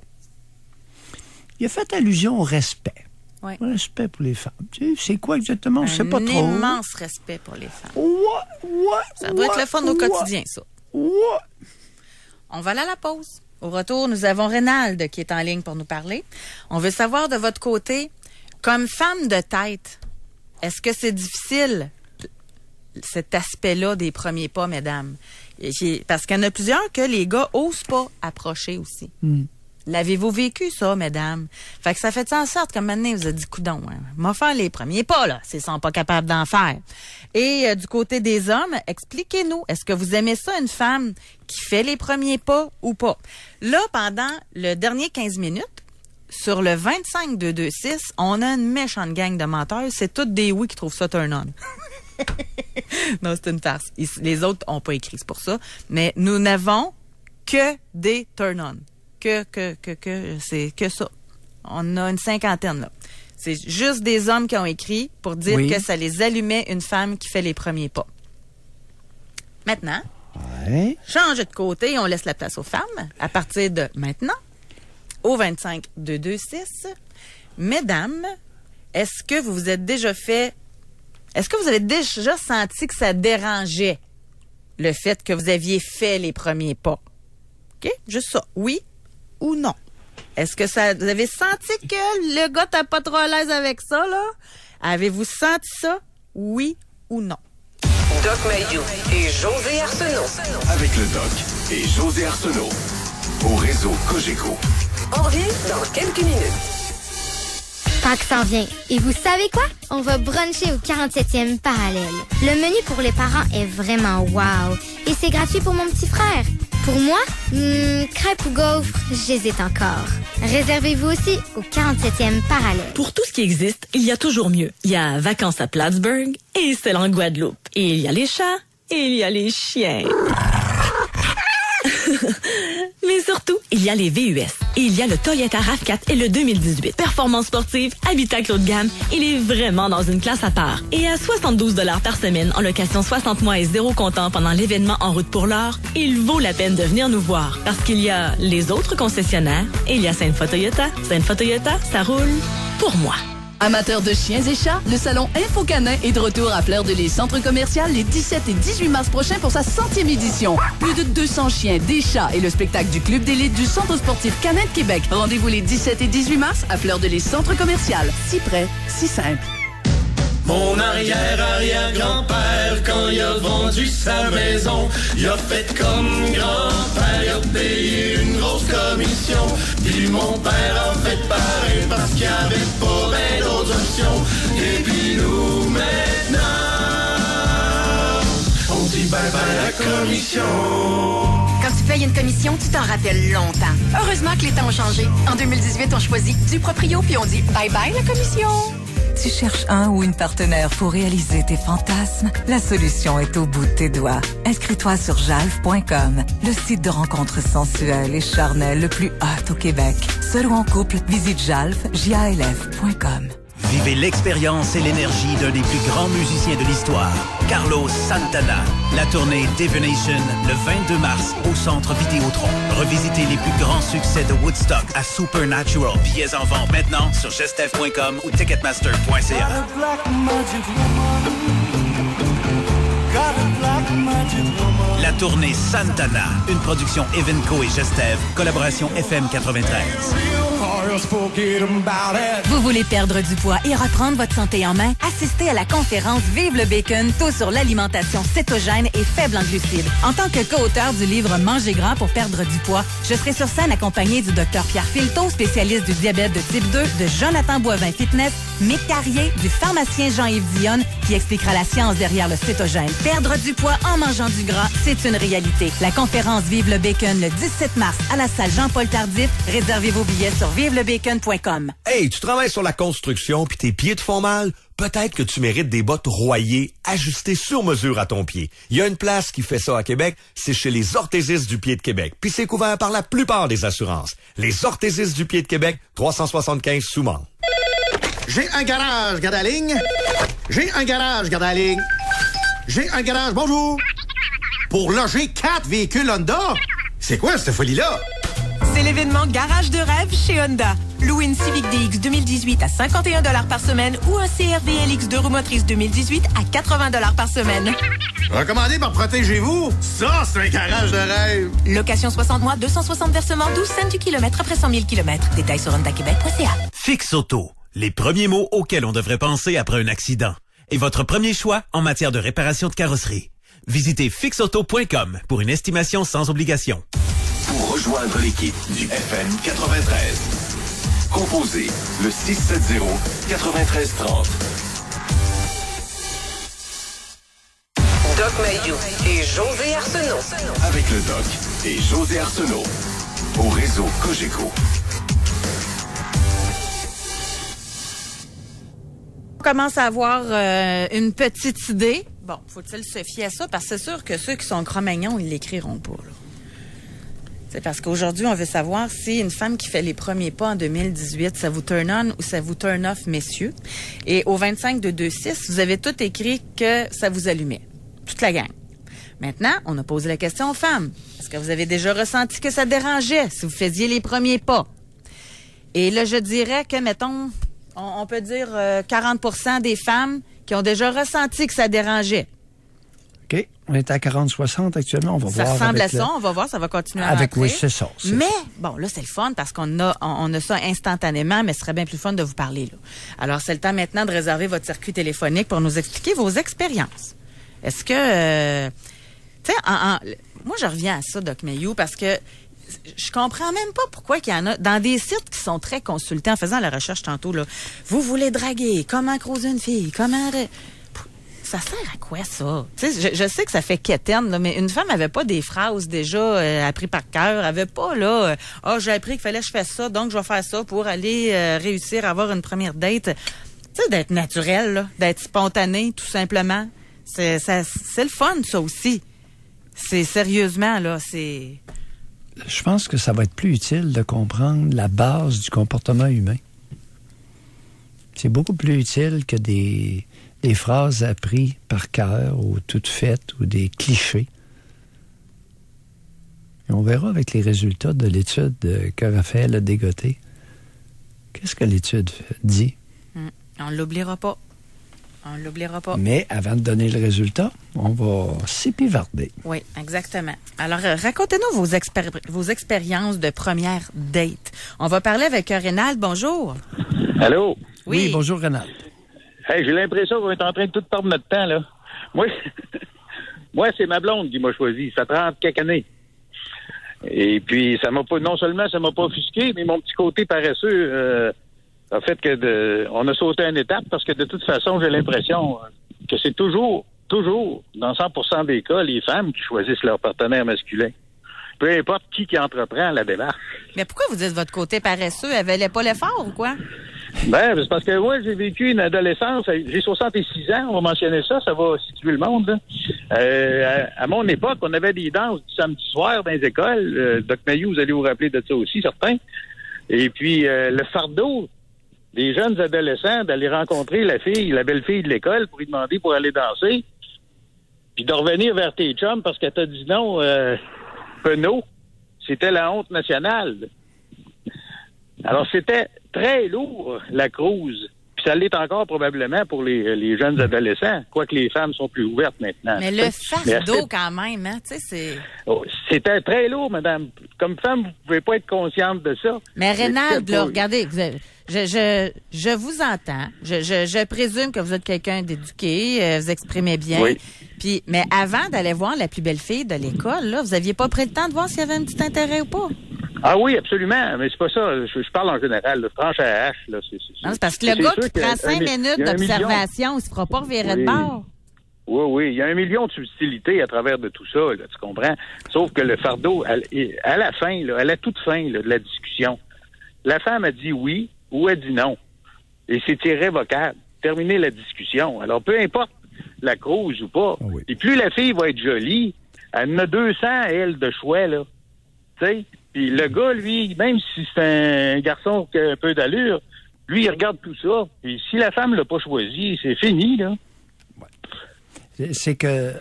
Il a fait allusion au respect. Ouais. Respect pour les femmes. Tu sais, c'est quoi exactement? On ne sait pas trop. Un immense respect pour les femmes. Ça doit être le fun au quotidien, ça. On va aller à la pause. Au retour, nous avons Rénald qui est en ligne pour nous parler. On veut savoir de votre côté, comme femme de tête, est-ce que c'est difficile cet aspect-là des premiers pas, mesdames. Parce qu'il y en a plusieurs que les gars osent pas approcher aussi. L'avez-vous vécu, ça, mesdames? Fait que ça fait en sorte que maintenant, vous avez dit, coudon, hein, m'a faire les premiers pas, là, s'ils sont pas capables d'en faire. Et du côté des hommes, expliquez-nous, est-ce que vous aimez ça, une femme qui fait les premiers pas ou pas? Là, pendant le dernier 15 minutes, sur le 25-226, on a une méchante gang de menteurs. C'est toutes des oui qui trouvent ça turn-on. Non, c'est une farce. Les autres ont pas écrit, c'est pour ça. Mais nous n'avons que des turn-on. C'est que ça. On a une 50aine, là. C'est juste des hommes qui ont écrit pour dire que ça les allumait une femme qui fait les premiers pas. Maintenant, change de côté, on laisse la place aux femmes à partir de maintenant, au 25-226. Mesdames, est-ce que vous vous êtes déjà fait... Est-ce que vous avez déjà senti que ça dérangeait le fait que vous aviez fait les premiers pas? OK? Juste ça. Oui ou non? Est-ce que vous avez senti que le gars t'as pas trop à l'aise avec ça, là? Avez-vous senti ça? Oui ou non? Doc Mayou et José Arsenault. Avec le Doc et José Arsenault. Au réseau Cogeco. On revient dans quelques minutes. Pâques s'en vient. Et vous savez quoi? On va bruncher au 47e parallèle. Le menu pour les parents est vraiment wow. Et c'est gratuit pour mon petit frère. Pour moi, crêpes ou gaufres, j'hésite encore. Réservez-vous aussi au 47e parallèle. Pour tout ce qui existe, il y a toujours mieux. Il y a Vacances à Plattsburgh et celle en Guadeloupe. Et il y a les chats et il y a les chiens. Mais surtout, il y a les VUS. Et il y a le Toyota RAV4 et le 2018. Performance sportive, habitacle haut de gamme, il est vraiment dans une classe à part. Et à 72 $ par semaine, en location 60 mois et 0 comptant pendant l'événement En route pour l'or, il vaut la peine de venir nous voir. Parce qu'il y a les autres concessionnaires et il y a Sainte-Foy Toyota. Sainte-Foy Toyota, ça roule pour moi. Amateurs de chiens et chats, le salon Info Canin est de retour à Fleur-de-Lys Centre commercial les 17 et 18 mars prochains pour sa 100e édition. Plus de 200 chiens, des chats et le spectacle du club d'élite du Centre sportif Canin de Québec. Rendez-vous les 17 et 18 mars à Fleur-de-Lys Centre commercial. Si près, si simple. Mon arrière-arrière-grand-père, quand il a vendu sa maison, il a fait comme grand-père, il a payé une grosse commission. Puis mon père a fait pareil parce qu'il n'y avait pas bien d'autres options. Et puis nous, maintenant, on dit bye-bye la commission. Quand tu payes une commission, tu t'en rappelles longtemps. Heureusement que les temps ont changé. En 2018, on choisit du proprio puis on dit bye-bye la commission. Tu cherches un ou une partenaire pour réaliser tes fantasmes? La solution est au bout de tes doigts. Inscris-toi sur jalf.com, le site de rencontres sensuelles et charnelles le plus hot au Québec. Seul ou en couple, visite jalf.com. Vivez l'expérience et l'énergie d'un des plus grands musiciens de l'histoire, Carlos Santana. La tournée Divination, le 22 mars, au Centre Vidéotron. Revisitez les plus grands succès de Woodstock à Supernatural. Billets en vente maintenant sur gestev.com ou ticketmaster.ca. La tournée Santana, une production Evenco et Gestev, collaboration FM 93. Vous voulez perdre du poids et reprendre votre santé en main? Assistez à la conférence Vive le bacon, tout sur l'alimentation cétogène et faible en glucides. En tant que co-auteur du livre Manger grand pour perdre du poids, je serai sur scène accompagné du Dr Pierre Filto, spécialiste du diabète de type 2, de Jonathan Boivin Fitness, Mick Carrier, du pharmacien Jean-Yves Dionne, qui expliquera la science derrière le cétogène. Perdre du poids en mangeant du gras, c'est une réalité. La conférence Vive le bacon le 17 mars à la salle Jean-Paul Tardif. Réservez vos billets sur vivelebacon.com. Hey, tu travailles sur la construction puis tes pieds te font mal? Peut-être que tu mérites des bottes Royer ajustées sur mesure à ton pied. Il y a une place qui fait ça à Québec, c'est chez les orthésistes du pied de Québec. Puis c'est couvert par la plupart des assurances. Les orthésistes du pied de Québec, 375 Soumont. J'ai un garage, garde la ligne. J'ai un garage, garde la ligne. J'ai un garage, bonjour. Pour loger 4 véhicules Honda. C'est quoi cette folie-là? C'est l'événement Garage de rêve chez Honda. Louez une Civic DX 2018 à 51 $ par semaine ou un CR-V LX 2 roues motrices 2018 à 80 $ par semaine. Recommandé par Protégez-vous. Ça, c'est un garage de rêve. Location 60 mois, 260 versements, 12 cents du kilomètre après 100 000 km. Détails sur hondaquebec.ca. Fix Auto, les premiers mots auxquels on devrait penser après un accident. est votre premier choix en matière de réparation de carrosserie. Visitez fixauto.com pour une estimation sans obligation. Pour rejoindre l'équipe du FM 93, composez le 670-9330. Doc Mayou et José Arsenault. Avec le Doc et José Arsenault. Au réseau Cogeco. On commence à avoir une petite idée. Bon, faut-il se fier à ça? Parce que c'est sûr que ceux qui sont cro-magnons, ils l'écriront pas, là. C'est parce qu'aujourd'hui, on veut savoir si une femme qui fait les premiers pas en 2018, ça vous turn on ou ça vous turn off, messieurs. Et au 25-226, vous avez tout écrit que ça vous allumait. Toute la gang. Maintenant, on a posé la question aux femmes. Est-ce que vous avez déjà ressenti que ça dérangeait si vous faisiez les premiers pas? Et là, je dirais que, mettons, on peut dire 40% des femmes qui ont déjà ressenti que ça dérangeait. OK. On est à 40-60 actuellement. On va voir. Ça ressemble à ça. On va voir. Ça va continuer à avec, rentrer. oui, c'est ça. Mais, bon, là, c'est le fun parce qu'on a ça instantanément, mais ce serait bien plus fun de vous parler, là. Alors, c'est le temps maintenant de réserver votre circuit téléphonique pour nous expliquer vos expériences. Est-ce que... tu sais, moi, je reviens à ça, Doc Mayou, parce que je comprends même pas pourquoi qu'il y en a dans des sites qui sont très consultés, en faisant la recherche tantôt, là. Vous voulez draguer, comment croiser une fille, comment... Ça sert à quoi, ça? Tu sais, je sais que ça fait quétaine, là, mais une femme avait pas des phrases déjà apprises par cœur, avait pas, là, j'ai appris qu'il fallait que je fasse ça, donc je vais faire ça pour aller réussir à avoir une première date. Tu sais, d'être naturel, là, d'être spontané, tout simplement. C'est le fun, ça aussi. C'est sérieusement, là, c'est... Je pense que ça va être plus utile de comprendre la base du comportement humain. C'est beaucoup plus utile que des phrases apprises par cœur ou toutes faites ou des clichés. Et on verra avec les résultats de l'étude que Raphaël a dégotée. Qu'est-ce que l'étude dit? On l'oubliera pas. On l'oubliera pas. Mais avant de donner le résultat, on va s'épivarder. Oui, exactement. Alors, racontez-nous vos expériences de première date. On va parler avec Rénal. Bonjour. Allô? Oui, bonjour Rénal. Hey, j'ai l'impression qu'on est en train de tout perdre notre temps, là. Moi, c'est ma blonde qui m'a choisi. Ça 30 quelques années. Et puis, ça m'a pas, non seulement ça m'a pas offusqué, mais mon petit côté paresseux, a fait que on a sauté une étape parce que de toute façon, j'ai l'impression que c'est toujours, dans 100% des cas, les femmes qui choisissent leur partenaire masculin. Peu importe qui entreprend la démarche. Mais pourquoi vous dites votre côté paresseux? Elle valait pas l'effort ou quoi? Ben, c'est parce que moi, j'ai vécu une adolescence. J'ai 66 ans, on va mentionner ça va situer le monde, là. À mon époque, on avait des danses du samedi soir dans les écoles. Doc Mayou, vous allez vous rappeler de ça aussi, certains. Et puis, le fardeau des jeunes adolescents d'aller rencontrer la belle-fille de l'école pour lui demander pour aller danser, puis de revenir vers tes chums parce qu'elle t'a dit non, penaud, c'était la honte nationale. Alors, c'était très lourd, la cruise. Puis ça l'est encore probablement pour les jeunes adolescents, quoique les femmes sont plus ouvertes maintenant. Mais le fardeau, quand même, hein, tu sais, c'est... Oh, c'était très lourd, madame. Comme femme, vous pouvez pas être consciente de ça. Mais Rénal, là, regardez, je vous entends. Je présume que vous êtes quelqu'un d'éduqué, vous exprimez bien. Oui. Puis, mais avant d'aller voir la plus belle fille de l'école, là, vous aviez pas pris le temps de voir s'il y avait un petit intérêt ou pas? Ah oui, absolument. Mais c'est pas ça. Je parle en général. Là, tranche à la hache. Là, non, c'est parce que le gars qui prend 5 minutes d'observation, il se fera pas revirer de bord. Oui. Il y a 1 million de subtilités à travers de tout ça, là, tu comprends? Sauf que le fardeau, à la fin, là, à la toute fin là, de la discussion, la femme a dit oui ou a dit non. Et c'est irrévocable. Terminer la discussion. Alors, peu importe la cause ou pas. Oui. Et plus la fille va être jolie, elle en a 200, elle, de choix, là. Tu sais? Puis le gars, lui, même si c'est un garçon qui a un peu d'allure, lui, il regarde tout ça. Puis si la femme l'a pas choisi, c'est fini, là. Ouais. C'est que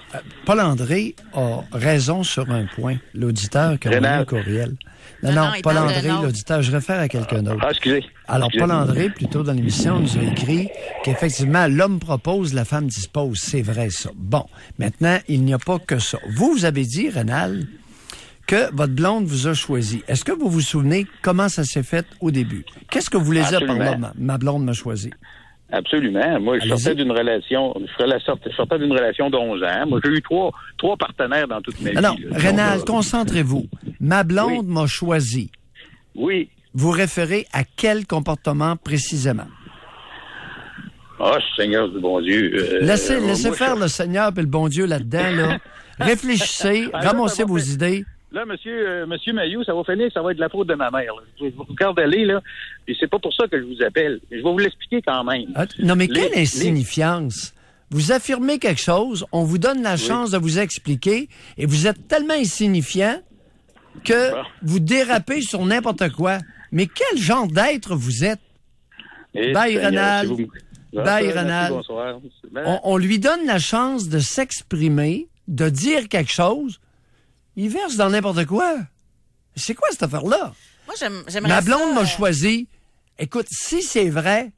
Paul-André a raison sur un point. L'auditeur qui a envoyé un courriel. Non, Paul-André, l'auditeur, je réfère à quelqu'un d'autre. Ah, excusez. Alors, Paul-André, plus tôt dans l'émission, nous a écrit qu'effectivement, l'homme propose, la femme dispose. C'est vrai, ça. Bon, maintenant, il n'y a pas que ça. Vous avez dit, Rénal, que votre blonde vous a choisi. Est-ce que vous vous souvenez comment ça s'est fait au début? Qu'est-ce que vous voulez dire par là, ma blonde m'a choisi? Absolument. Moi, je sortais d'une relation d'11 ans. Moi, j'ai eu trois partenaires dans toute ma vie. Non, Rénal, concentrez-vous. Ma blonde m'a choisi. Oui. Vous référez à quel comportement précisément? Ah, Seigneur du bon Dieu. Laissez faire le Seigneur et le bon Dieu là-dedans, là. Réfléchissez, ramassez vos idées. Là, monsieur Mailloux, ça va finir, ça va être de la faute de ma mère. Là. Je vous regarde aller, là, et c'est pas pour ça que je vous appelle. Je vais vous l'expliquer quand même. Non, mais quelle insignifiance! Vous affirmez quelque chose, on vous donne la chance de vous expliquer, et vous êtes tellement insignifiant que vous dérapez sur n'importe quoi. Mais quel genre d'être vous êtes? Bye, Rénal. Bye, Rénal. Bonsoir. On lui donne la chance de s'exprimer, de dire quelque chose. Il verse dans n'importe quoi. C'est quoi cette affaire-là? Moi, j'aimerais Ma blonde ça, m'a choisi. Écoute, si c'est vrai,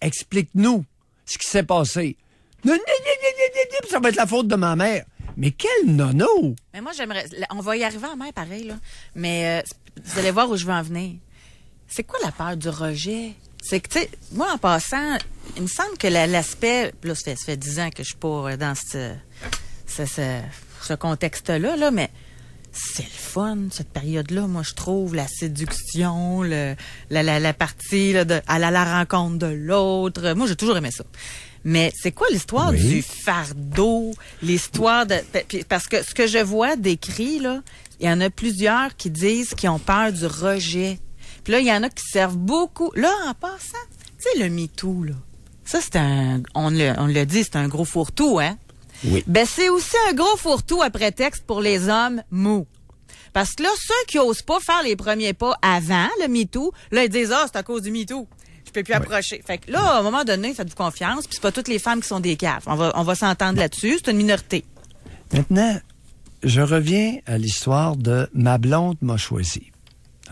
explique-nous ce qui s'est passé. Ça va être la faute de ma mère. Mais quel nono! Mais moi, on va y arriver en mer, pareil, là. Mais vous allez voir où je veux en venir. C'est quoi la peur du rejet? C'est que, tu sais, moi, en passant, il me semble que l'aspect... Là, ça fait 10 ans que je suis pas dans ce contexte-là, là, mais c'est le fun, cette période-là. Moi, je trouve la séduction, la partie là, aller à la rencontre de l'autre. Moi, j'ai toujours aimé ça. Mais c'est quoi l'histoire du fardeau, l'histoire de... Parce que ce que je vois décrit, là, il y en a plusieurs qui disent qu'ils ont peur du rejet. Puis là, il y en a qui servent beaucoup. Là, en passant, tu sais, le MeToo, là, ça, c'est on l'a dit, c'est un gros fourre-tout, hein? Oui. Ben, c'est aussi un gros fourre-tout à prétexte pour les hommes mous. Parce que là, ceux qui osent pas faire les premiers pas avant le MeToo, là, ils disent, c'est à cause du MeToo. Je peux plus approcher. Fait que là, à un moment donné, faites-vous confiance, puis c'est pas toutes les femmes qui sont des caves. On va s'entendre là-dessus, c'est une minorité. Maintenant, je reviens à l'histoire de ma blonde m'a choisi.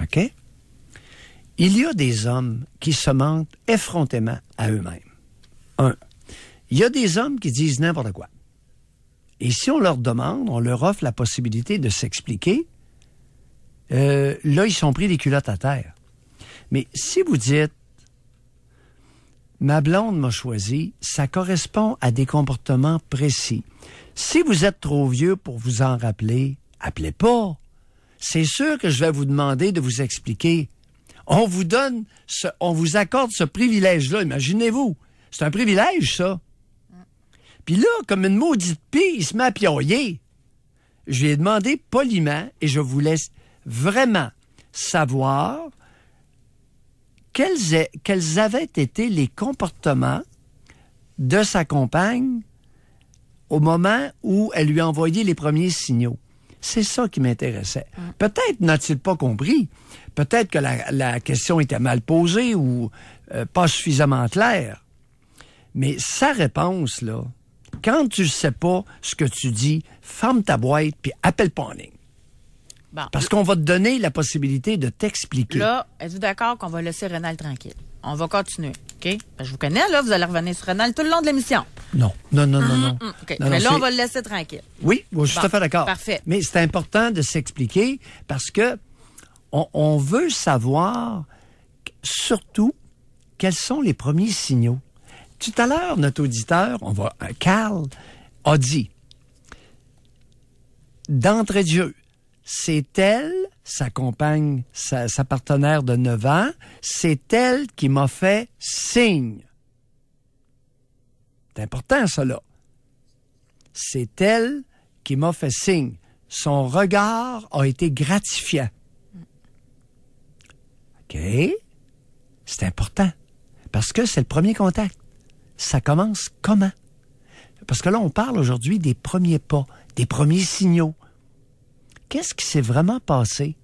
OK? Il y a des hommes qui se mentent effrontément à eux-mêmes. Il y a des hommes qui disent n'importe quoi. Et si on leur demande, on leur offre la possibilité de s'expliquer, là, ils sont pris les culottes à terre. Mais si vous dites, ma blonde m'a choisi, ça correspond à des comportements précis. Si vous êtes trop vieux pour vous en rappeler, appelez pas. C'est sûr que je vais vous demander de vous expliquer. On vous accorde ce privilège-là, imaginez-vous. C'est un privilège, ça. Puis là, comme une maudite pie, il se met à pioyer. Je lui ai demandé poliment, et je vous laisse vraiment savoir quels avaient été les comportements de sa compagne au moment où elle lui a envoyé les premiers signaux. C'est ça qui m'intéressait. Peut-être n'a-t-il pas compris. Peut-être que la question était mal posée ou pas suffisamment claire. Mais sa réponse, là, quand tu ne sais pas ce que tu dis, ferme ta boîte puis appelle pas en ligne. Bon. Parce qu'on va te donner la possibilité de t'expliquer. Là, êtes-vous d'accord qu'on va laisser Rénal tranquille? On va continuer, OK? Ben, je vous connais, là, vous allez revenir sur Rénal tout le long de l'émission. Non. OK. Non, Mais là, on va le laisser tranquille. Oui, je suis tout à fait d'accord. Parfait. Mais c'est important de s'expliquer parce que on veut savoir surtout quels sont les premiers signaux. Tout à l'heure, notre auditeur, Carl, a dit, d'entrée de jeu, c'est elle, sa compagne, sa partenaire de 9 ans, c'est elle qui m'a fait signe. C'est important, ça, là. C'est elle qui m'a fait signe. Son regard a été gratifiant. OK? C'est important. Parce que c'est le premier contact. Ça commence comment? Parce que là, on parle aujourd'hui des premiers pas, des premiers signaux. Qu'est-ce qui s'est vraiment passé?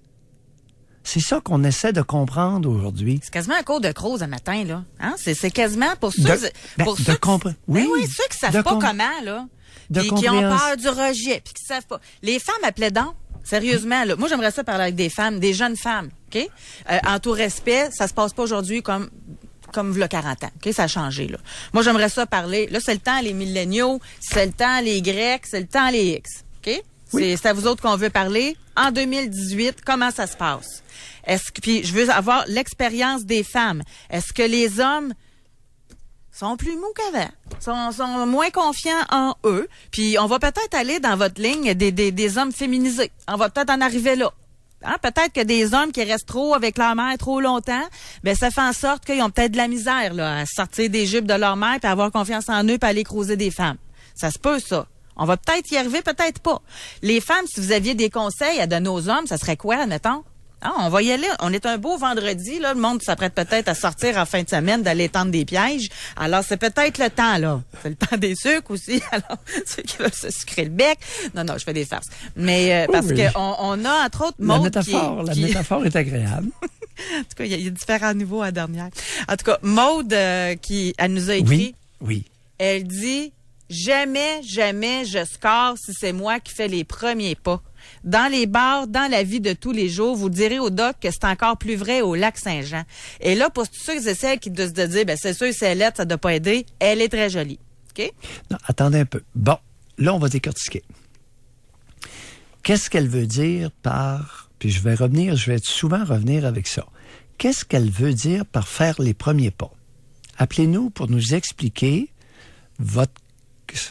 C'est ça qu'on essaie de comprendre aujourd'hui. C'est quasiment un cours de Croze un matin, là. Hein? C'est quasiment pour ceux... Oui, ceux qui savent pas comment, là. Puis qui ont peur du rejet, puis qui savent pas. Les femmes appelaient donc. Sérieusement, là. Moi, j'aimerais ça parler avec des femmes, des jeunes femmes, OK? En tout respect, ça se passe pas aujourd'hui comme v'là 40 ans. OK? Ça a changé, là. Moi, j'aimerais ça parler. Là, c'est le temps les milléniaux, c'est le temps les Grecs, c'est le temps les X. OK? Oui. C'est à vous autres qu'on veut parler. En 2018, comment ça se passe? Puis je veux avoir l'expérience des femmes. Est-ce que les hommes sont plus mous qu'avant? Sont moins confiants en eux? Puis on va peut-être aller dans votre ligne des hommes féminisés. On va peut-être en arriver là. Hein? Peut-être que des hommes qui restent trop avec leur mère trop longtemps, ben ça fait en sorte qu'ils ont peut-être de la misère là, à sortir des jupes de leur mère puis avoir confiance en eux puis aller croiser des femmes. Ça se peut, ça. On va peut-être y arriver, peut-être pas. Les femmes, si vous aviez des conseils à donner aux hommes, ça serait quoi, admettons? Ah, on va y aller. On est un beau vendredi, là. Le monde s'apprête peut-être à sortir en fin de semaine, d'aller tendre des pièges. Alors, c'est peut-être le temps, là. C'est le temps des sucres aussi. Alors, ceux qui veulent se sucrer le bec. Non, je fais des farces. Mais, parce que on a, entre autres, Maude la métaphore est agréable. En tout cas, il y a différents niveaux à la dernière. En tout cas, Maude, elle nous a écrit. Oui. Elle dit, jamais je score si c'est moi qui fais les premiers pas. Dans les bars, dans la vie de tous les jours, vous direz au doc que c'est encore plus vrai au Lac-Saint-Jean. Et là, pour tous ceux et celles qui doivent se dire, ben c'est sûr, c'est lettre, ça doit pas aider, elle est très jolie. OK? Non, attendez un peu. Bon, là, on va décortiquer. Qu'est-ce qu'elle veut dire par... Puis je vais souvent revenir avec ça. Qu'est-ce qu'elle veut dire par faire les premiers pas? Appelez-nous pour nous expliquer votre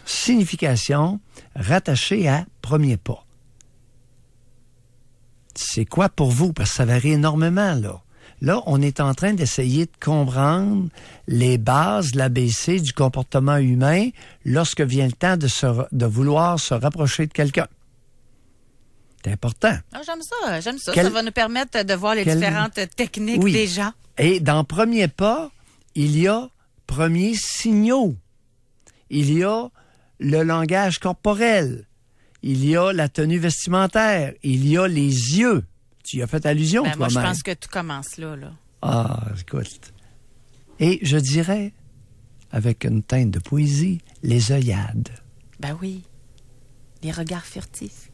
signification rattachée à premier pas. C'est quoi pour vous? Parce que ça varie énormément, là. Là, on est en train d'essayer de comprendre les bases de l'ABC du comportement humain lorsque vient le temps de vouloir se rapprocher de quelqu'un. C'est important. Ah, j'aime ça. Ça va nous permettre de voir les différentes techniques des gens. Et dans premier pas, il y a premiers signaux. Il y a le langage corporel. Il y a la tenue vestimentaire. Il y a les yeux. Tu y as fait allusion toi-même. Moi, je pense que tout commence là. Ah, écoute. Et je dirais, avec une teinte de poésie, les œillades. Ben oui. Les regards furtifs.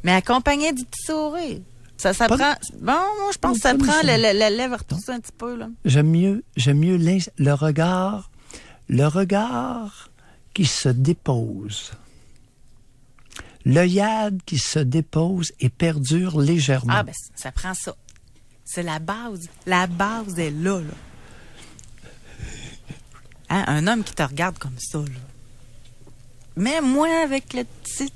Mais accompagné du petit sourire. Ça prend... Bon, moi, je pense que ça prend la lèvre retoussée un petit peu, là. J'aime mieux le regard qui se dépose. L'œillade qui se dépose et perdure légèrement. Ah, ben, ça prend ça. C'est la base. La base est là. Hein? Un homme qui te regarde comme ça, là. Mais moi, avec le petit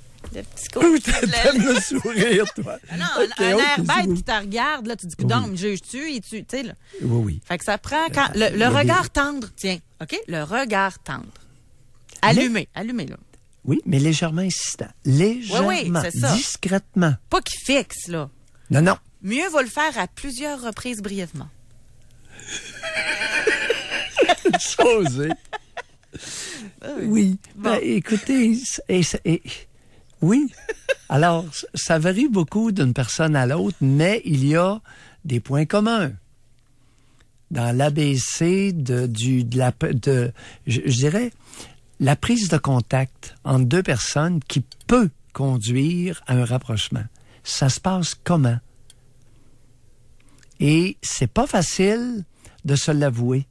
côté... T'aimes le sourire, toi. Non, un air bête qui te regarde, là, tu dis, donc, me juges-tu? Tu sais, là. Oui. Fait que ça prend quand... Le regard tendre, tiens, OK? Le regard tendre. Allumé, là. Oui, mais légèrement insistant. Légèrement, c'est ça. Discrètement. Pas qu'il fixe, là. Non. Mieux vaut le faire à plusieurs reprises brièvement. José. Oui. Bon. Ben, écoutez, oui. Alors, ça varie beaucoup d'une personne à l'autre, mais il y a des points communs. Dans l'ABC je dirais, la prise de contact entre deux personnes qui peut conduire à un rapprochement. Ça se passe comment? Et c'est pas facile de se l'avouer.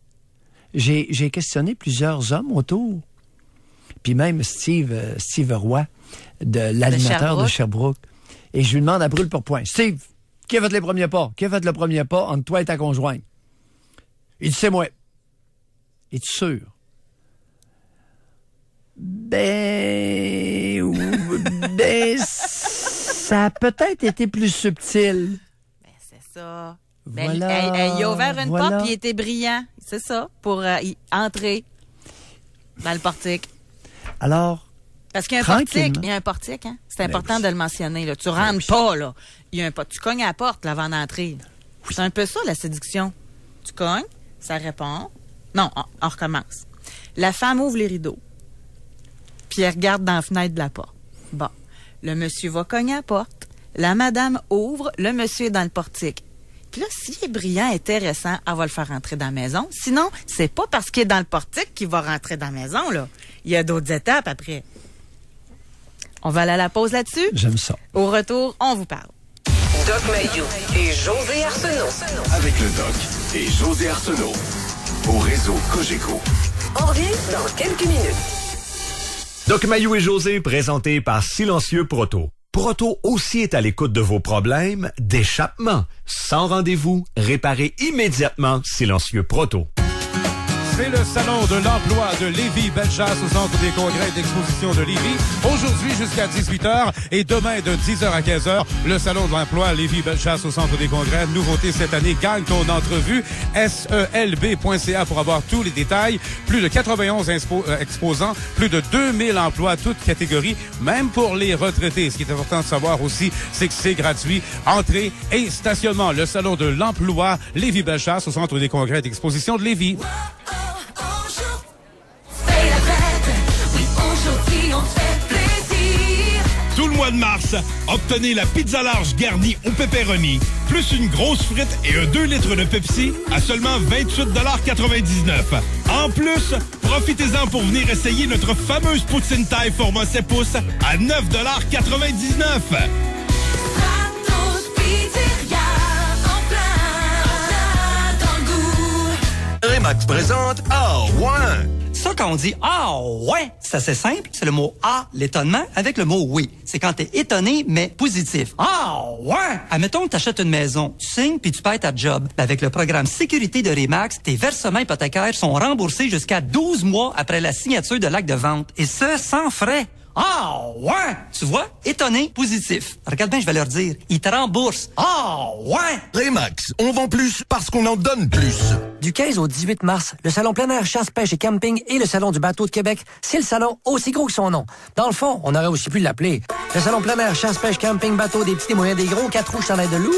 J'ai questionné plusieurs hommes autour, puis même Steve Roy, l'animateur de Sherbrooke. Et je lui demande à brûle pour point, Steve, qui a fait les premiers pas? Qui a fait le premier pas entre toi et ta conjointe? Il dit, c'est moi. Es-tu sûr? Ça a peut-être été plus subtil. Ben, c'est ça. Voilà, il a ouvert une porte et il était brillant. C'est ça, pour entrer dans le portique. Alors, parce qu'il y a un portique, hein? C'est important de le mentionner, là. Tu rentres pas, là. Il y a un portique. Tu cognes à la porte, là, avant d'entrer. Oui. C'est un peu ça, la séduction. Tu cognes, ça répond. Non, on recommence. La femme ouvre les rideaux. Puis elle regarde dans la fenêtre de la porte. Bon. Le monsieur va cogner à la porte. La madame ouvre. Le monsieur est dans le portique. Puis là, s'il est brillant, intéressant, elle va le faire rentrer dans la maison. Sinon, c'est pas parce qu'il est dans le portique qu'il va rentrer dans la maison, là. Il y a d'autres étapes après. On va aller à la pause là-dessus. J'aime ça. Au retour, on vous parle. Doc Mayou et José Arsenault. Avec le Doc et José Arsenault. Au réseau Cogeco. On revient dans quelques minutes. Doc Mayou et José, présentés par Silencieux Proto. Proto aussi est à l'écoute de vos problèmes d'échappement. Sans rendez-vous, réparez immédiatement Silencieux Proto. C'est le Salon de l'emploi de Lévis, Bellechasse au Centre des congrès et d'exposition de Lévis. Aujourd'hui jusqu'à 18h et demain de 10h à 15h, le Salon de l'emploi Lévis, Bellechasse au Centre des congrès. Nouveauté cette année, gagne ton entrevue. selb.ca pour avoir tous les détails. Plus de 91 exposants, plus de 2000 emplois, toutes catégories, même pour les retraités. Ce qui est important de savoir aussi, c'est que c'est gratuit. Entrée et stationnement. Le Salon de l'emploi Lévis, Bellechasse au Centre des congrès et d'exposition de Lévis. Tout le mois de mars, obtenez la pizza large garnie au pepperoni, plus une grosse frite et un 2 litres de Pepsi à seulement 28,99 $. En plus, profitez-en pour venir essayer notre fameuse poutine taille format 7 pouces à 9,99 $. Remax présente Ah ouais! Ça, quand on dit Ah ouais, c'est assez simple. C'est le mot Ah, l'étonnement, avec le mot oui. C'est quand t'es étonné, mais positif. Ah ouais! Admettons que t'achètes une maison, tu signes puis tu payes ta job. Avec le programme Sécurité de Remax, tes versements hypothécaires sont remboursés jusqu'à 12 mois après la signature de l'acte de vente. Et ce, sans frais. Ah ouais! Tu vois? Étonné, positif. Regarde bien, je vais leur dire. Ils te remboursent. Ah ouais! Remax, on vend plus parce qu'on en donne plus. Du 15 au 18 mars, le Salon plein air chasse, pêche et camping et le Salon du bateau de Québec, c'est le salon aussi gros que son nom. Dans le fond, on aurait aussi pu l'appeler le Salon plein air chasse, pêche, camping, bateau, des petits, des moyens, des gros, 4 roues, chandail de loup,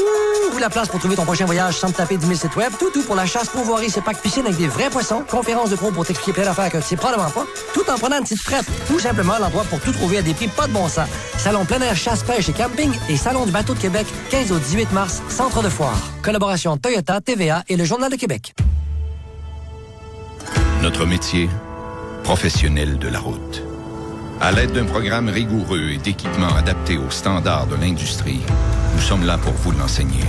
ou la place pour trouver ton prochain voyage sans te taper 10 000 sites web, tout pour la chasse, pourvoirie, c'est pack piscine avec des vrais poissons, conférences de pros pour t'expliquer plein d'affaires que tu sais probablement pas, tout en prenant une petite frette. Tout simplement l'endroit pour tout trouver à des prix pas de bon sens. Salon plein air chasse, pêche et camping et Salon du bateau de Québec, 15 au 18 mars, Centre de foire. Collaboration Toyota, TVA et le Journal de Québec. Notre métier, professionnel de la route. À l'aide d'un programme rigoureux et d'équipements adaptés aux standards de l'industrie, nous sommes là pour vous l'enseigner.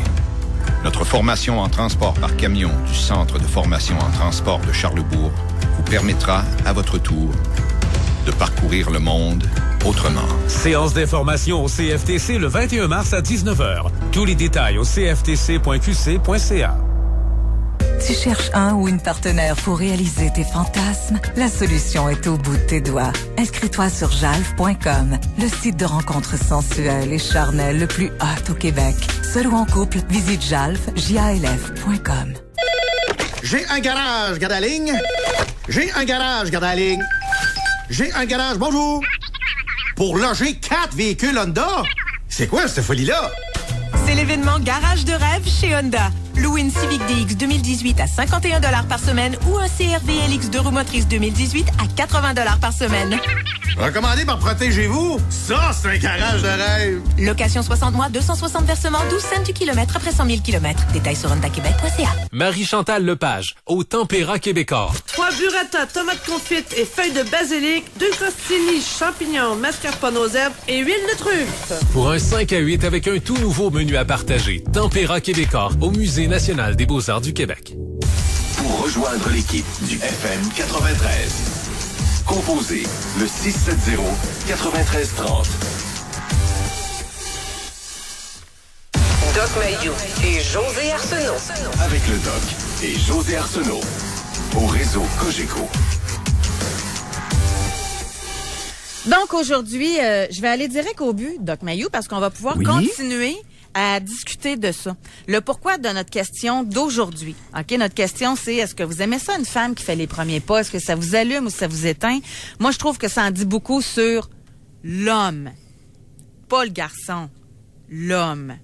Notre formation en transport par camion du Centre de formation en transport de Charlebourg vous permettra, à votre tour, de parcourir le monde autrement. Séance d'information au CFTC le 21 mars à 19h. Tous les détails au cftc.qc.ca. Tu cherches un ou une partenaire pour réaliser tes fantasmes? La solution est au bout de tes doigts. Inscris-toi sur jalf.com, le site de rencontres sensuelles et charnelles le plus hot au Québec. Seul ou en couple, visite jalf.com. J'ai un garage, garde la ligne. J'ai un garage, garde la ligne. J'ai un garage, bonjour. Pour loger 4 véhicules Honda. C'est quoi cette folie-là? C'est l'événement Garage de rêve chez Honda. Louez une Civic DX 2018 à 51 $ par semaine ou un CR-V LX 2 roues motrices 2018 à 80 $ par semaine. Recommandé par Protégez-vous. Ça, c'est un garage de rêve. Location 60 mois, 260 versements, 12 cents du kilomètre après 100 000 km. Détails sur hondaquebec.ca. Marie-Chantal Lepage, au Tempéra québécois. 3 burrata, tomates confites et feuilles de basilic, 2 crostini, champignons, mascarpone aux herbes et huile de truffe. Pour un 5 à 8 avec un tout nouveau menu à partager. Tempéra québécois, au Musée national des beaux-arts du Québec. Pour rejoindre l'équipe du FM 93, composez le 670-9330. Doc Mayou et José Arsenault. Avec le Doc et José Arsenault. Au réseau Cogeco. Donc aujourd'hui, je vais aller direct au but, Doc Mayou, parce qu'on va pouvoir continuer à discuter de ça. Le pourquoi de notre question d'aujourd'hui. OK, notre question, c'est est-ce que vous aimez ça, une femme qui fait les premiers pas? Est-ce que ça vous allume ou ça vous éteint? Moi, je trouve que ça en dit beaucoup sur l'homme. Pas le garçon. L'homme.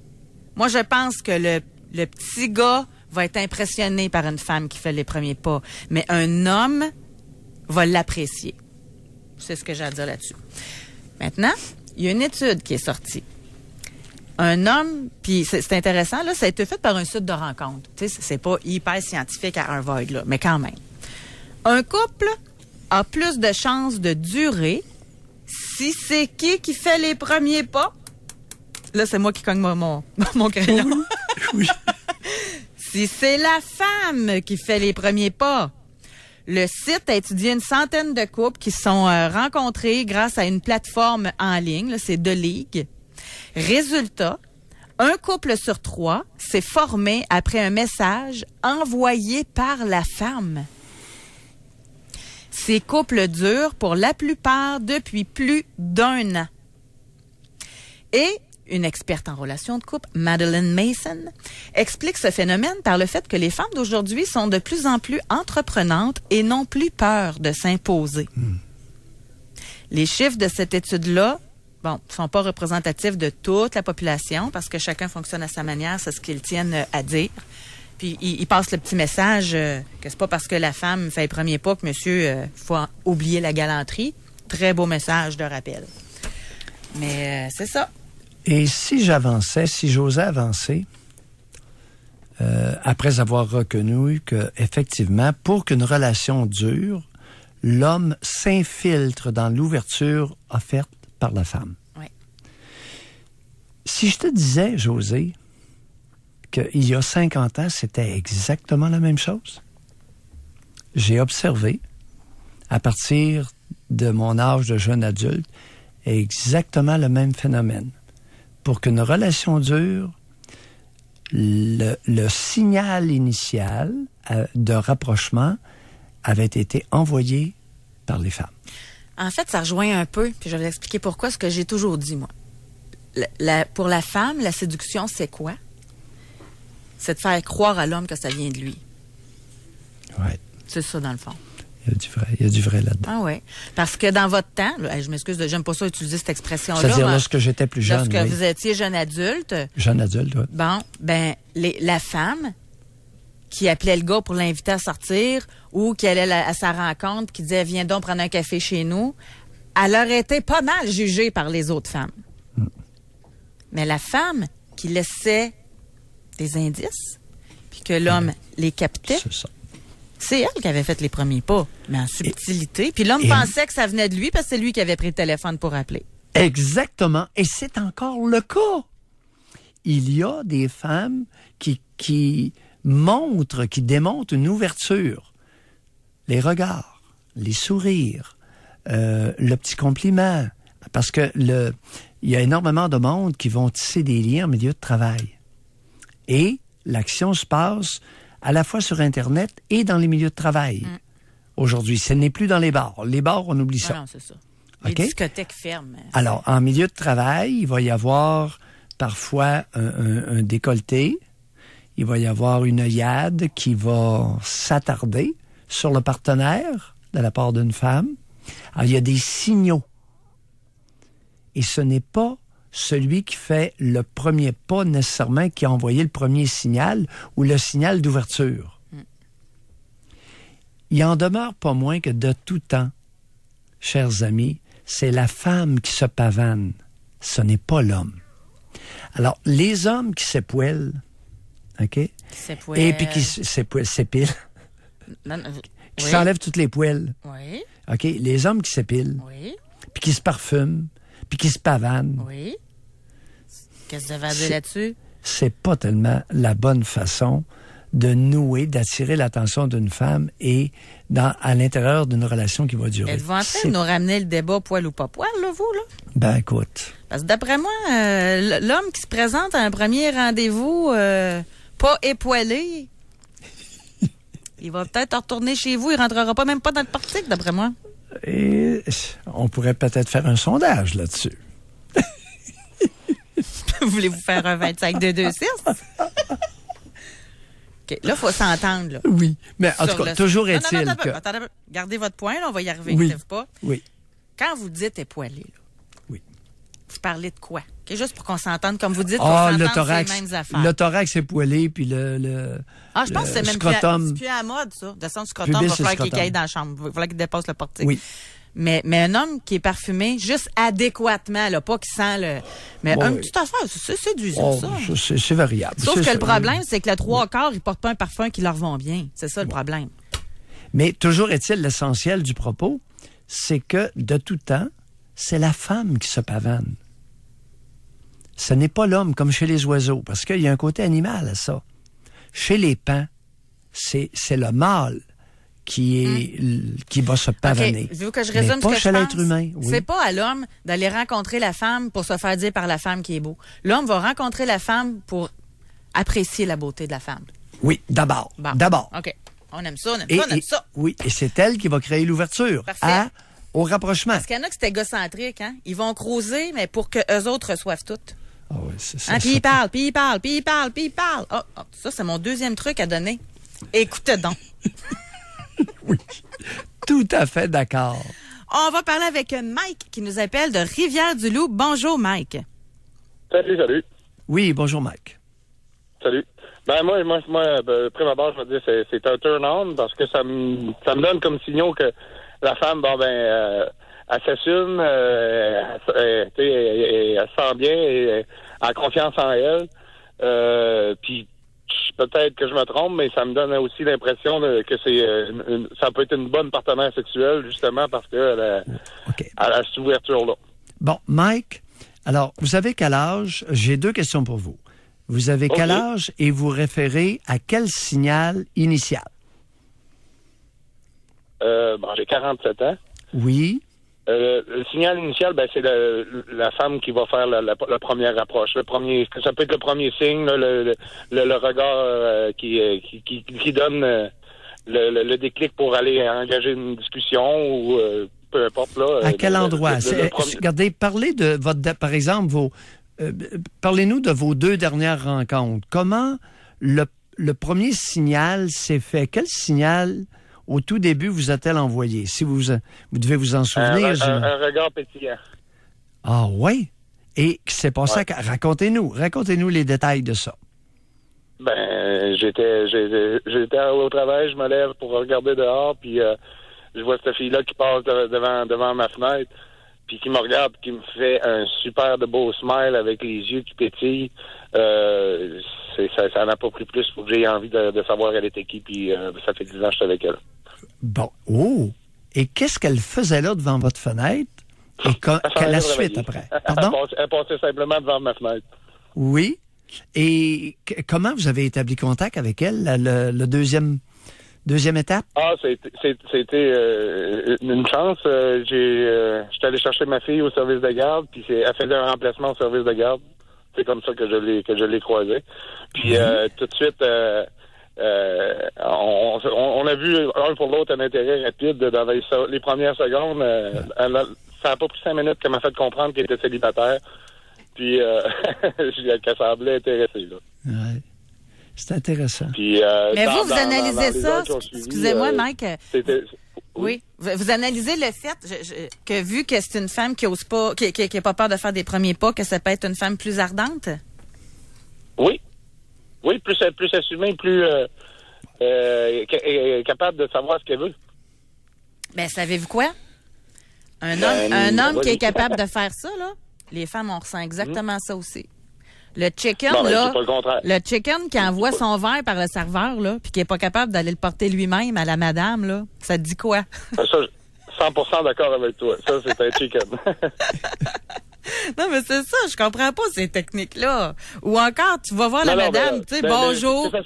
Moi, je pense que le petit gars va être impressionné par une femme qui fait les premiers pas. Mais un homme va l'apprécier. C'est ce que j'ai à dire là-dessus. Maintenant, il y a une étude qui est sortie. Un homme, puis c'est intéressant, là, ça a été fait par un site de rencontre. Tu sais, c'est pas hyper scientifique à Harvard, là, mais quand même. Un couple a plus de chances de durer si c'est qui fait les premiers pas. Là, c'est moi qui cogne mon crayon. Oui. Si c'est la femme qui fait les premiers pas. Le site a étudié une centaine de couples qui se sont rencontrés grâce à une plateforme en ligne. Là, c'est The League. Résultat, un couple sur 3 s'est formé après un message envoyé par la femme. Ces couples durent pour la plupart depuis plus d'1 an. Et une experte en relations de couple, Madeleine Mason, explique ce phénomène par le fait que les femmes d'aujourd'hui sont de plus en plus entreprenantes et n'ont plus peur de s'imposer. Les chiffres de cette étude-là, sont pas représentatifs de toute la population parce que chacun fonctionne à sa manière, c'est ce qu'ils tiennent à dire. Puis il passe le petit message que c'est pas parce que la femme fait les premiers pas que monsieur faut oublier la galanterie. Très beau message de rappel. Mais c'est ça. Et si j'osais avancer, après avoir reconnu que effectivement, pour qu'une relation dure, l'homme s'infiltre dans l'ouverture offerte par la femme. Oui. Si je te disais, José, qu'il y a 50 ans, c'était exactement la même chose. J'ai observé, à partir de mon âge de jeune adulte, exactement le même phénomène. Pour qu'une relation dure, le signal initial de rapprochement avait été envoyé par les femmes. En fait, ça rejoint un peu, puis je vais vous expliquer pourquoi, ce que j'ai toujours dit, moi. Pour la femme, la séduction, c'est quoi? C'est de faire croire à l'homme que ça vient de lui. Ouais. C'est ça, dans le fond. Il y a du vrai là-dedans. Ah oui. Parce que dans votre temps, là, je m'excuse, j'aime pas ça utiliser cette expression-là. C'est-à-dire lorsque j'étais plus jeune. Lorsque vous étiez jeune adulte. Jeune adulte, oui. Bon, la femme qui appelait le gars pour l'inviter à sortir ou qui allait à sa rencontre, qui disait « Viens donc prendre un café chez nous », elle aurait été pas mal jugée par les autres femmes. Mais la femme qui laissait des indices, puis que l'homme les captait, c'est elle qui avait fait les premiers pas, mais en subtilité. Puis l'homme pensait que ça venait de lui parce que c'est lui qui avait pris le téléphone pour appeler. Exactement. Et c'est encore le cas. Il y a des femmes qui démontrent une ouverture. Les regards, les sourires, le petit compliment. Parce que il y a énormément de monde qui vont tisser des liens en milieu de travail. Et l'action se passe à la fois sur Internet et dans les milieux de travail. Aujourd'hui, ce n'est plus dans les bars. Les bars, on oublie ça. Non, c'est ça. Les discothèques ferment. Alors, en milieu de travail, il va y avoir parfois un décolleté. Il va y avoir une œillade qui va s'attarder sur le partenaire de la part d'une femme. Alors, il y a des signaux. Et ce n'est pas celui qui fait le premier pas nécessairement qui a envoyé le premier signal ou le signal d'ouverture. Il en demeure pas moins que de tout temps, chers amis, c'est la femme qui se pavane. Ce n'est pas l'homme. Alors, les hommes qui s'époilent, OK? Et puis qui s'épilent. Qui s'enlèvent toutes les poils. Oui. OK? Les hommes qui s'épilent. Oui. Puis qui se parfument. Puis qui se pavanent. Oui. Qu'est-ce que vous avez à dire là-dessus? C'est pas tellement la bonne façon de nouer, d'attirer l'attention d'une femme et à l'intérieur d'une relation qui va durer. Êtes-vous en train de nous ramener le débat poil ou pas poil, là, vous, là? Ben, écoute. Parce que d'après moi, l'homme qui se présente à un premier rendez-vous pas époilé, il va peut-être retourner chez vous, il rentrera pas même pas dans le portique, d'après moi. Et on pourrait peut-être faire un sondage là-dessus. Voulez-vous faire un 25 de 2-6? OK, là, il faut s'entendre. Là, oui, mais en tout cas, toujours est-il que... Attendez un peu. Gardez votre point, là, on va y arriver, oui. ne pas. Oui. Quand vous dites époilé, là, oui. vous parlez de quoi? Okay, juste pour qu'on s'entende, comme vous dites, pour s'entendre le thorax, sur les mêmes affaires. Le thorax époilé, puis je pense que c'est même plus à mode, ça. Descendre du scrotum, il va falloir qu'il caille dans la chambre. Il va falloir qu'il dépasse le portique. Oui. Mais un homme qui est parfumé juste adéquatement, là, pas qui sent le... Mais une petite affaire, c'est séduisant, ça. C'est variable. Sauf que le problème, c'est que le 3/4, ils portent pas un parfum qui leur vont bien. C'est ça, le problème. Mais toujours est-il, l'essentiel du propos, c'est que, de tout temps, c'est la femme qui se pavane. Ce n'est pas l'homme, comme chez les oiseaux, parce qu'il y a un côté animal à ça. Chez les paons, c'est le mâle qui va se pavaner. Okay. Vu que je résume mais pas ce que chez je l'être pense, humain. Oui. C'est pas à l'homme d'aller rencontrer la femme pour se faire dire par la femme qui est beau. L'homme va rencontrer la femme pour apprécier la beauté de la femme. Oui, d'abord. Bon. D'abord. OK. On aime ça, on aime ça. Oui, et c'est elle qui va créer l'ouverture au rapprochement. Parce qu'il y en a qui c'est égocentrique, hein? Ils vont creuser, mais pour que eux autres reçoivent tout. Ah oui, c'est ça. Hein? Puis ils parlent, puis ils parlent, puis ils parlent, puis ils parlent. Oh, ça, c'est mon deuxième truc à donner. Écoutez donc. Oui, tout à fait d'accord. On va parler avec Mike qui nous appelle de Rivière-du-Loup. Bonjour, Mike. Salut. Oui, bonjour, Mike. Salut. Ben moi, prime abord, je veux dire, c'est un turn-on parce que ça me donne comme signal que la femme, elle s'assume, elle se sent bien, elle a confiance en elle. Puis peut-être que je me trompe, mais ça me donne aussi l'impression que ça peut être une bonne partenaire sexuelle, justement, parce qu'elle a cette ouverture-là. Bon, Mike, alors, vous avez quel âge? J'ai 2 questions pour vous. Vous avez quel âge et vous référez à quel signal initial? J'ai 47 ans. Oui. Le signal initial, c'est la femme qui va faire la première approche. Ça peut être le premier signe, là, le regard qui donne le déclic pour aller engager une discussion ou peu importe. Là, à quel endroit? Regardez, parlez de votre, par exemple, parlez-nous de vos 2 dernières rencontres. Comment le premier signal s'est fait? Quel signal au tout début vous a-t-elle envoyé? Si vous devez vous en souvenir. Un regard pétillant. Ah oui? Et qu'est-ce qui s'est passé? Racontez-nous les détails de ça. J'étais au travail, je me lève pour regarder dehors, puis je vois cette fille-là qui passe devant ma fenêtre, puis qui me regarde, qui me fait un super de beau smile avec les yeux qui pétillent. Ça n'a pas pris plus pour que j'ai envie de savoir elle était qui, puis ça fait 10 ans que je suis avec elle. Bon. Oh! Et qu'est-ce qu'elle faisait là devant votre fenêtre? Et quelle la suite après? Pardon? Elle passait simplement devant ma fenêtre. Oui. Et comment vous avez établi contact avec elle, le deuxième étape? C'était une chance. J'étais allé chercher ma fille au service de garde, puis elle faisait un remplacement au service de garde. C'est comme ça que je l'ai croisée. Puis tout de suite, on a vu un pour l'autre un intérêt rapide dans les premières secondes. Ça n'a pas pris 5 minutes qu'elle m'a fait comprendre qu'elle était célibataire. Puis qu'elle semblait intéressée. Là. Ouais. C'est intéressant. Puis, mais vous analysez ça. Excusez-moi, Mike. Oui. Vous analysez le fait que vu que c'est une femme qui ose pas, qui n'a pas peur de faire des premiers pas, que ça peut être une femme plus ardente? Oui. Oui, plus assumée, plus capable de savoir ce qu'elle veut. Ben, savez-vous quoi? Un homme qui est capable de faire ça, là, les femmes, on ressent exactement ça aussi. Le chicken, le chicken qui envoie son verre par le serveur, là, puis qui est pas capable d'aller le porter lui-même à la madame, là, ça te dit quoi? Ça, 100% d'accord avec toi. Ça, c'est un chicken. Non, mais c'est ça, je comprends pas ces techniques-là. Ou encore, tu vas voir la madame, tu sais, bonjour. Que ce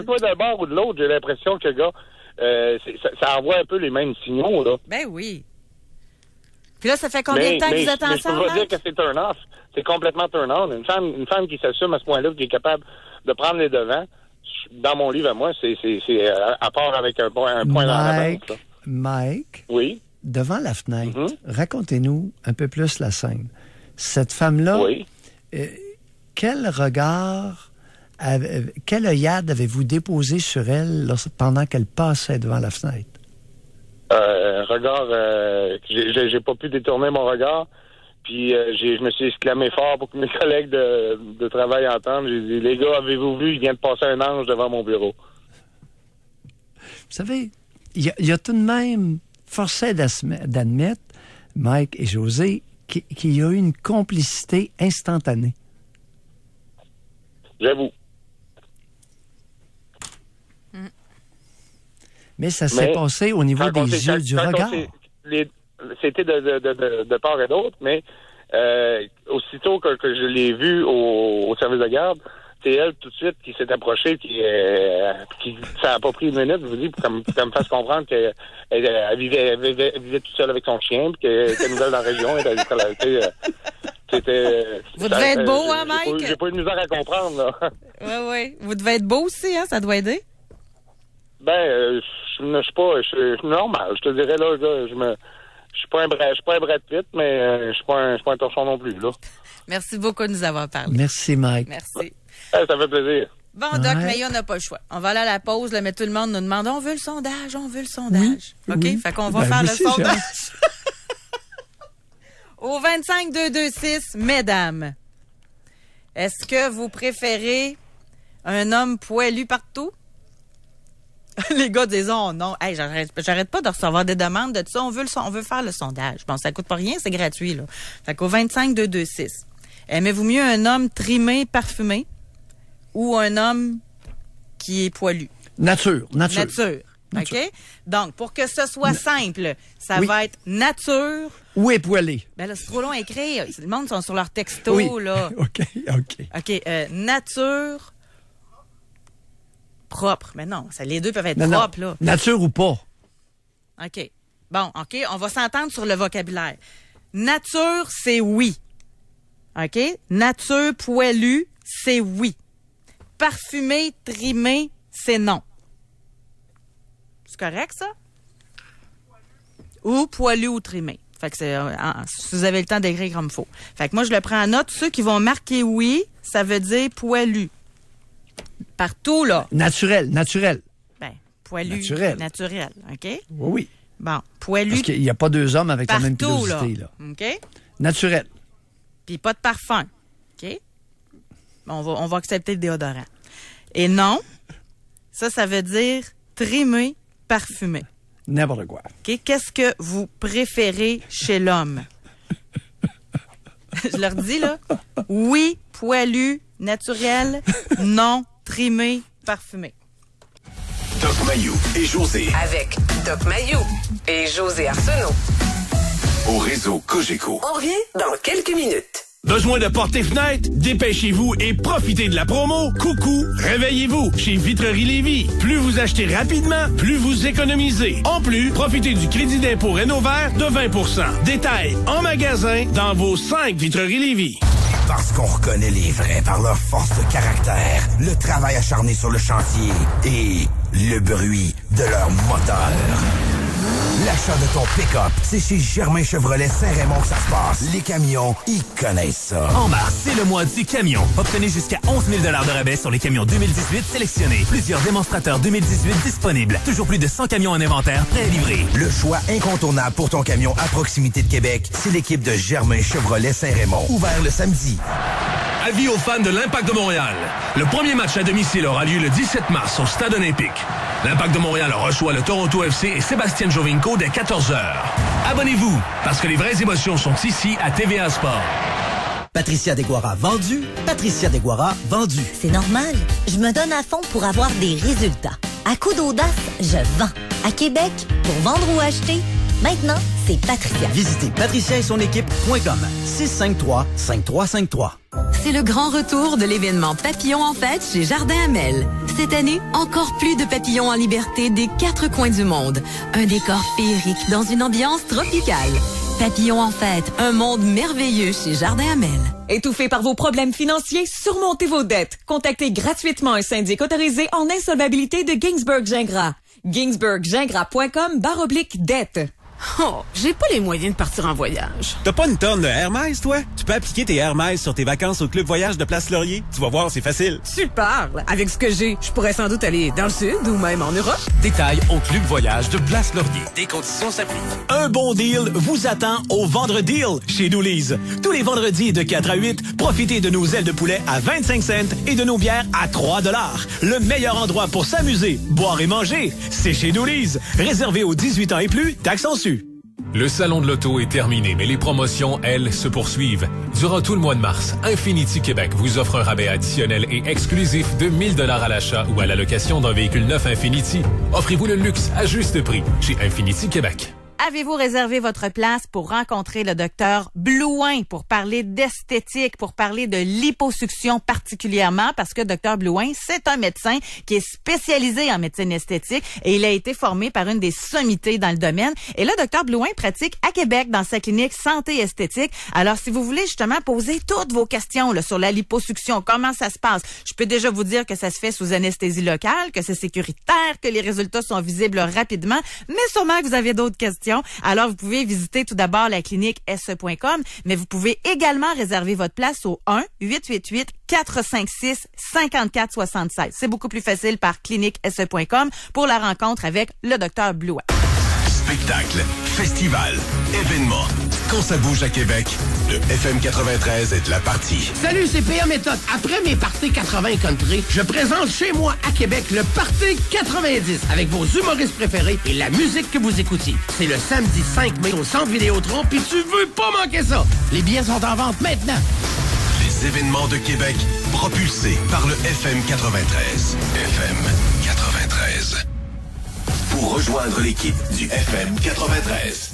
soit d'un bord ou de l'autre, j'ai l'impression que, gars, ça envoie un peu les mêmes signaux, là. Ben oui. Puis là, ça fait combien de temps que vous êtes ensemble? Je peux pas dire que c'est turn-off. C'est complètement turn-on. Une femme qui s'assume à ce point-là, qui est capable de prendre les devants, dans mon livre à moi, c'est à part avec un point dans la balance. Mike, oui? Devant la fenêtre, racontez-nous un peu plus la scène. Cette femme-là, quel regard, quelle œillade avez-vous déposé sur elle pendant qu'elle passait devant la fenêtre? Un regard, j'ai pas pu détourner mon regard, puis je me suis exclamé fort pour que mes collègues de travail entendent. J'ai dit, les gars, avez-vous vu, il vient de passer un ange devant mon bureau. Vous savez, il y a tout de même, forcé d'admettre, Mike et José, qu'il y a eu une complicité instantanée. J'avoue. Mais ça s'est passé au niveau des yeux, du regard. C'était de part et d'autre, mais aussitôt que je l'ai vu au service de garde, c'est elle tout de suite qui s'est approchée, qui ça a pas pris une minute, je vous dis, pour qu'elle me fasse comprendre qu'elle vivait toute seule avec son chien, puis qu'elle était nouvelle dans la région, elle était c'était. Vous devez être beau, hein, Mike? J'ai pas eu de misère à comprendre, là. Oui. Vous devez être beau aussi, hein? Ça doit aider? Ben, je suis normal. Je te dirais, là, je suis pas un Brad Pitt, mais je suis pas un torchon non plus, là. Merci beaucoup de nous avoir parlé. Merci, Mike. Merci. Ça fait plaisir. Bon, Doc, mais on n'a pas le choix. On va aller à la pause, là, mais tout le monde nous demande, on veut le sondage. Oui, OK? Oui. Fait qu'on va faire le sondage. Au 25-226, mesdames, est-ce que vous préférez un homme poilu partout? Les gars disent oh non, hey, j'arrête pas de recevoir des demandes de ça. On veut faire le sondage. Bon, ça coûte pas rien, c'est gratuit, là. Fait qu'au 25-226, aimez-vous mieux un homme trimé, parfumé ou un homme qui est poilu? Nature. OK? Donc, pour que ce soit simple, ça va être nature. Ou époilé. Ben là, c'est trop long à écrire. Le monde sont sur leur texto, là. OK. Nature propre. Mais non, les deux peuvent être propres, là. Nature ou pas. OK. Bon, OK. On va s'entendre sur le vocabulaire. Nature, c'est oui. OK? Nature poilu, c'est oui. Parfumé, trimé, c'est non. C'est correct, ça? Ou poilu ou trimé. Fait que si vous avez le temps d'écrire comme il faut. Fait que moi, je le prends en note. Ceux qui vont marquer oui, ça veut dire poilu. Partout, là. Naturel. Ben, poilu. Naturel. OK? Oui. Bon, poilu. Parce qu'il n'y a pas deux hommes avec partout, la même pilosité, là. OK? Naturel. Puis pas de parfum. OK? On va accepter le déodorant. Et non, ça veut dire trimé, parfumé. N'importe quoi. OK? Qu'est-ce que vous préférez chez l'homme? Je leur dis, là. Oui, poilu, naturel. Non, trimé, parfumé. Doc Mayou et José. Avec Doc Mayou et José Arsenault. Au réseau Cogeco. On revient dans quelques minutes. Besoin de portes et fenêtres? Dépêchez-vous et profitez de la promo. Coucou, réveillez-vous chez Vitrerie Lévis. Plus vous achetez rapidement, plus vous économisez. En plus, profitez du crédit d'impôt Rénovert de 20 %. Détails en magasin dans vos 5 Vitrerie Lévis. Parce qu'on reconnaît les vrais par leur force de caractère, le travail acharné sur le chantier et le bruit de leur moteur. L'achat de ton pick-up, c'est chez Germain Chevrolet Saint-Raymond que ça se passe. Les camions, ils connaissent ça. En mars, c'est le mois du camion. Obtenez jusqu'à 11 000 $ de rabais sur les camions 2018 sélectionnés. Plusieurs démonstrateurs 2018 disponibles. Toujours plus de 100 camions en inventaire prêts à livrer. Le choix incontournable pour ton camion à proximité de Québec, c'est l'équipe de Germain Chevrolet Saint-Raymond. Ouvert le samedi. Avis aux fans de l'Impact de Montréal. Le premier match à domicile aura lieu le 17 mars au Stade olympique. L'Impact de Montréal reçoit le Toronto FC et Sébastien Jovinko dès 14h. Abonnez-vous, parce que les vraies émotions sont ici à TVA Sport. Patricia Desguara vendu, Patricia Desguara vendu. C'est normal. Je me donne à fond pour avoir des résultats. À coup d'audace, je vends. À Québec, pour vendre ou acheter, maintenant, c'est Patricia. Visitez patricia et son équipe.com. 653-5353. C'est le grand retour de l'événement Papillons en fête chez Jardin Hamel. Cette année, encore plus de papillons en liberté des 4 coins du monde. Un décor féerique dans une ambiance tropicale. Papillons en fête, un monde merveilleux chez Jardin Hamel. Étouffé par vos problèmes financiers, surmontez vos dettes. Contactez gratuitement un syndic autorisé en insolvabilité de Ginsberg-Gingras. Ginsberg-Gingras.com/dette. Oh, j'ai pas les moyens de partir en voyage. T'as pas une tonne de Air Miles, toi? Tu peux appliquer tes Air Miles sur tes vacances au Club Voyage de Place Laurier. Tu vas voir, c'est facile. Tu parles. Avec ce que j'ai, je pourrais sans doute aller dans le sud ou même en Europe. Détails au Club Voyage de Place Laurier. Des conditions s'appliquent. Un bon deal vous attend au Vendredi chez Dooley's. Tous les vendredis de 4 à 8, profitez de nos ailes de poulet à 25 cents et de nos bières à 3 $. Le meilleur endroit pour s'amuser, boire et manger, c'est chez Dooley's. Réservé aux 18 ans et plus, taxes en su. Le salon de l'auto est terminé, mais les promotions, elles, se poursuivent. Durant tout le mois de mars, Infinity Québec vous offre un rabais additionnel et exclusif de 1 000 $ à l'achat ou à la location d'un véhicule neuf Infinity. Offrez-vous le luxe à juste prix chez Infinity Québec. avez-vous réservé votre place pour rencontrer le docteur Blouin pour parler d'esthétique, pour parler de liposuction particulièrement, parce que docteur Blouin, c'est un médecin qui est spécialisé en médecine esthétique et il a été formé par une des sommités dans le domaine. Et là, docteur Blouin pratique à Québec dans sa clinique Santé Esthétique. Alors, si vous voulez justement poser toutes vos questions là, sur la liposuction, comment ça se passe, je peux déjà vous dire que ça se fait sous anesthésie locale, que c'est sécuritaire, que les résultats sont visibles rapidement, mais sûrement que vous avez d'autres questions. Alors, vous pouvez visiter tout d'abord la clinique se.com, mais vous pouvez également réserver votre place au 1-888-456-5476. C'est beaucoup plus facile par cliniquese.com pour la rencontre avec le docteur Blouin. Spectacle, festival, événements. Quand ça bouge à Québec, le FM 93 est de la partie. Salut, c'est PA Méthode. Après mes parties 80 country, je présente chez moi à Québec le Party 90 avec vos humoristes préférés et la musique que vous écoutiez. C'est le samedi 5 mai au Centre Vidéotron, puis tu veux pas manquer ça. Les billets sont en vente maintenant. Les événements de Québec, propulsés par le FM 93. FM 93. Pour rejoindre l'équipe du FM 93,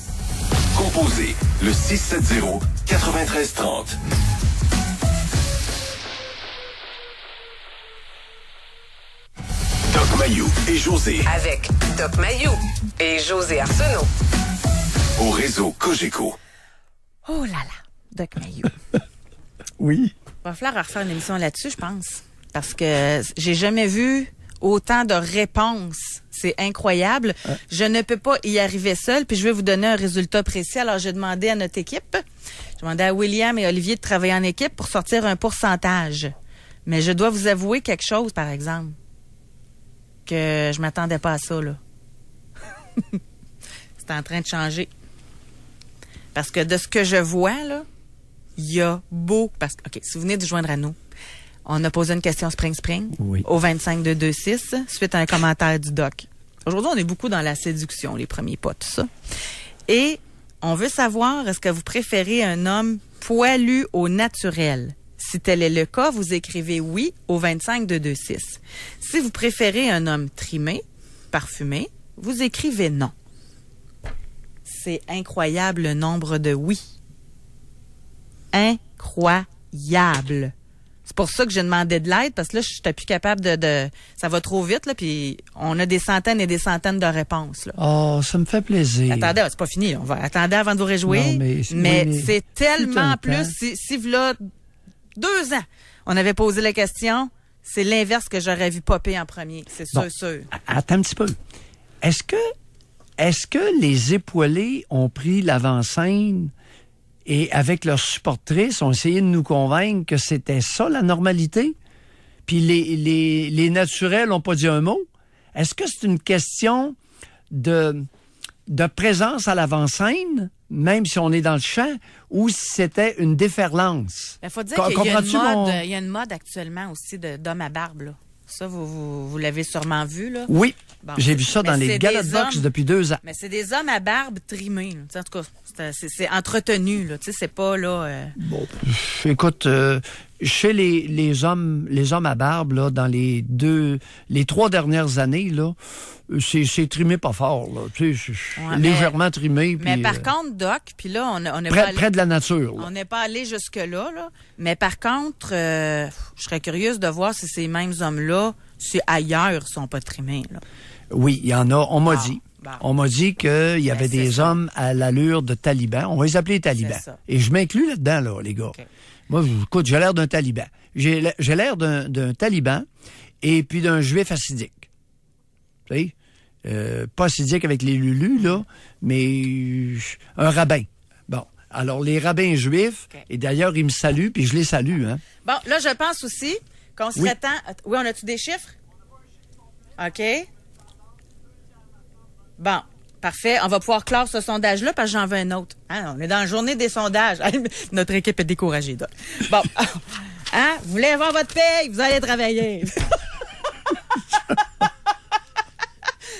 composez le 670-9330. Doc Mayou et José. Avec Doc Mayou et José Arsenault. Au réseau Cogeco. Oh là là, Doc Mayou. Oui. Il va falloir refaire une émission là-dessus, je pense. Parce que j'ai jamais vu autant de réponses. C'est incroyable. Je ne peux pas y arriver seule. Puis je vais vous donner un résultat précis. Alors, j'ai demandé à notre équipe, j'ai demandé à William et Olivier de travailler en équipe pour sortir un pourcentage. Mais je dois vous avouer quelque chose, par exemple, que je m'attendais pas à ça, là. C'est en train de changer. Parce que de ce que je vois, là, il y a beau... OK, si vous venez de joindre à nous, on a posé une question Spring au 25226 suite à un commentaire du doc. Aujourd'hui, on est beaucoup dans la séduction, les premiers pas, tout ça. Et on veut savoir, est-ce que vous préférez un homme poilu au naturel? Si tel est le cas, vous écrivez oui au 25226. Si vous préférez un homme trimé, parfumé, vous écrivez non. C'est incroyable le nombre de oui. Incroyable. C'est pour ça que j'ai demandé de l'aide, parce que là, je n'étais plus capable de... Ça va trop vite, là, puis on a des centaines et des centaines de réponses, là. Oh, ça me fait plaisir. Attendez, c'est pas fini. On va attendre avant de vous réjouir. Non, mais c'est tellement plus... Si là, 2 ans, on avait posé la question, c'est l'inverse que j'aurais vu popper en premier. C'est sûr. Attends un petit peu. Est-ce que les époilés ont pris l'avant-scène et avec leurs supportrices, ont essayé de nous convaincre que c'était ça, la normalité? Puis les naturels n'ont pas dit un mot? Est-ce que c'est une question de présence à l'avant-scène, même si on est dans le champ, ou si c'était une déferlance? Il faut dire qu'il y a une mode actuellement aussi d'hommes à barbe, là. Ça, vous l'avez sûrement vu, là? Oui, bon, j'ai vu ça dans les Galop Box depuis 2 ans. Mais c'est des hommes à barbe trimés. En tout cas, c'est entretenu, là. Tu sais, c'est pas, là... Bon, écoute, chez les hommes à barbe, là, dans les 3 dernières années, là, c'est trimé pas fort, là. Tu sais, légèrement trimé. Mais par contre, Doc, puis là, on est près de la nature, là. On n'est pas allé jusque-là, là. Mais par contre, je serais curieuse de voir si ces mêmes hommes-là, si ailleurs, sont pas trimés, là. Oui, il y en a. On m'a dit. Bon. On m'a dit qu'il y avait des hommes à l'allure de talibans. On va les appeler les talibans. Et je m'inclus là-dedans, là, les gars. Okay. Moi, écoute, j'ai l'air d'un taliban. J'ai l'air d'un taliban et puis d'un juif assidique. Tu sais? Pas assidique avec les lulus, là, mais un rabbin. Bon. Alors, les rabbins juifs, et d'ailleurs, ils me saluent, puis je les salue, hein. Bon, là, je pense aussi qu'on serait temps... Oui, on a-tu des chiffres? OK. Bon, parfait. On va pouvoir clore ce sondage-là parce que j'en veux un autre. Hein, on est dans la journée des sondages. Notre équipe est découragée, Doc. Bon, hein, vous voulez avoir votre paye, vous allez travailler.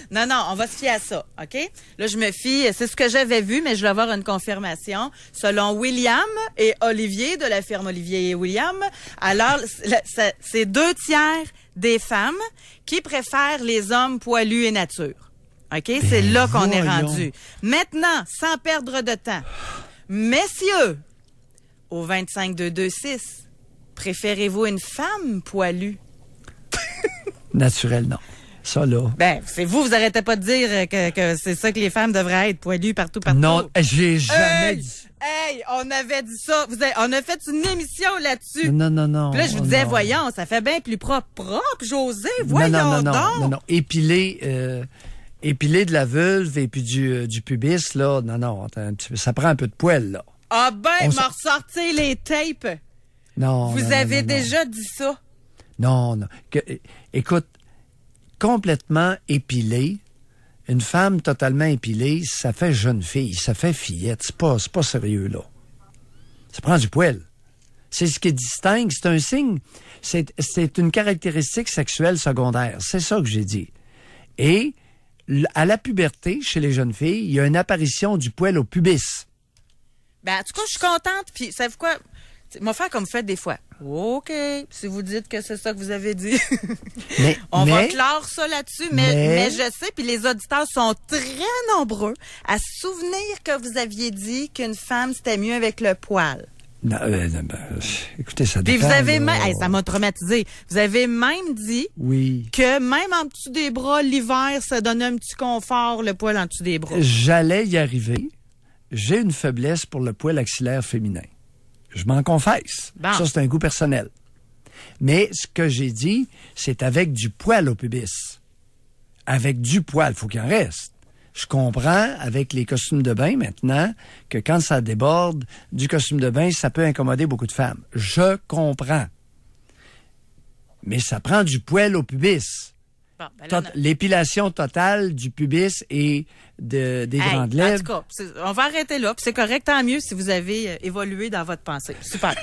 Non, on va se fier à ça, OK? Là, je me fie, c'est ce que j'avais vu, mais je vais avoir une confirmation. Selon William et Olivier, de la firme Olivier et William, alors, c'est 2 tiers des femmes qui préfèrent les hommes poilus et nature. OK? C'est là qu'on est rendu. Maintenant, sans perdre de temps, messieurs, au 25-226, préférez-vous une femme poilue? Naturel, non. Ça, là. Ben, c'est vous arrêtez pas de dire que c'est ça que les femmes devraient être, poilues partout. Non, j'ai jamais dit. Hey, on avait dit ça. On a fait une émission là-dessus. Non. Puis là, je vous disais, voyons, ça fait bien plus propre, José. Voyons donc. Non. Épiler de la vulve et puis du pubis, là, non, ça prend un peu de poil, là. Ah ben, m'a ressorti les tapes. Non. Vous avez déjà dit ça? Non. Écoute, complètement épilée, une femme totalement épilée, ça fait jeune fille, ça fait fillette. C'est pas sérieux, là. Ça prend du poil. C'est ce qui distingue, c'est un signe, c'est une caractéristique sexuelle secondaire. C'est ça que j'ai dit. Et à la puberté, chez les jeunes filles, il y a une apparition du poil au pubis. Ben, en tout cas, je suis contente. Puis, savez-vous quoi? Moi, faire comme vous faites des fois. OK, si vous dites que c'est ça que vous avez dit. On va clore ça là-dessus, mais je sais, puis les auditeurs sont très nombreux à se souvenir que vous aviez dit qu'une femme, c'était mieux avec le poil. Non, écoutez, ça dépend. Puis vous avez même, ça m'a traumatisé. Vous avez même dit que même en dessous des bras, l'hiver, ça donne un petit confort, le poil en dessous des bras. J'allais y arriver. J'ai une faiblesse pour le poil axillaire féminin. Je m'en confesse. Bon. Ça, c'est un goût personnel. Mais ce que j'ai dit, c'est avec du poil au pubis. Avec du poil, faut qu'il en reste. Je comprends, avec les costumes de bain maintenant, que quand ça déborde du costume de bain, ça peut incommoder beaucoup de femmes. Je comprends. Mais ça prend du poil au pubis. Bon, ben là, l'épilation totale du pubis et des grandes lèvres. En tout cas, on va arrêter là. Puis c'est correct, tant mieux si vous avez évolué dans votre pensée. Super.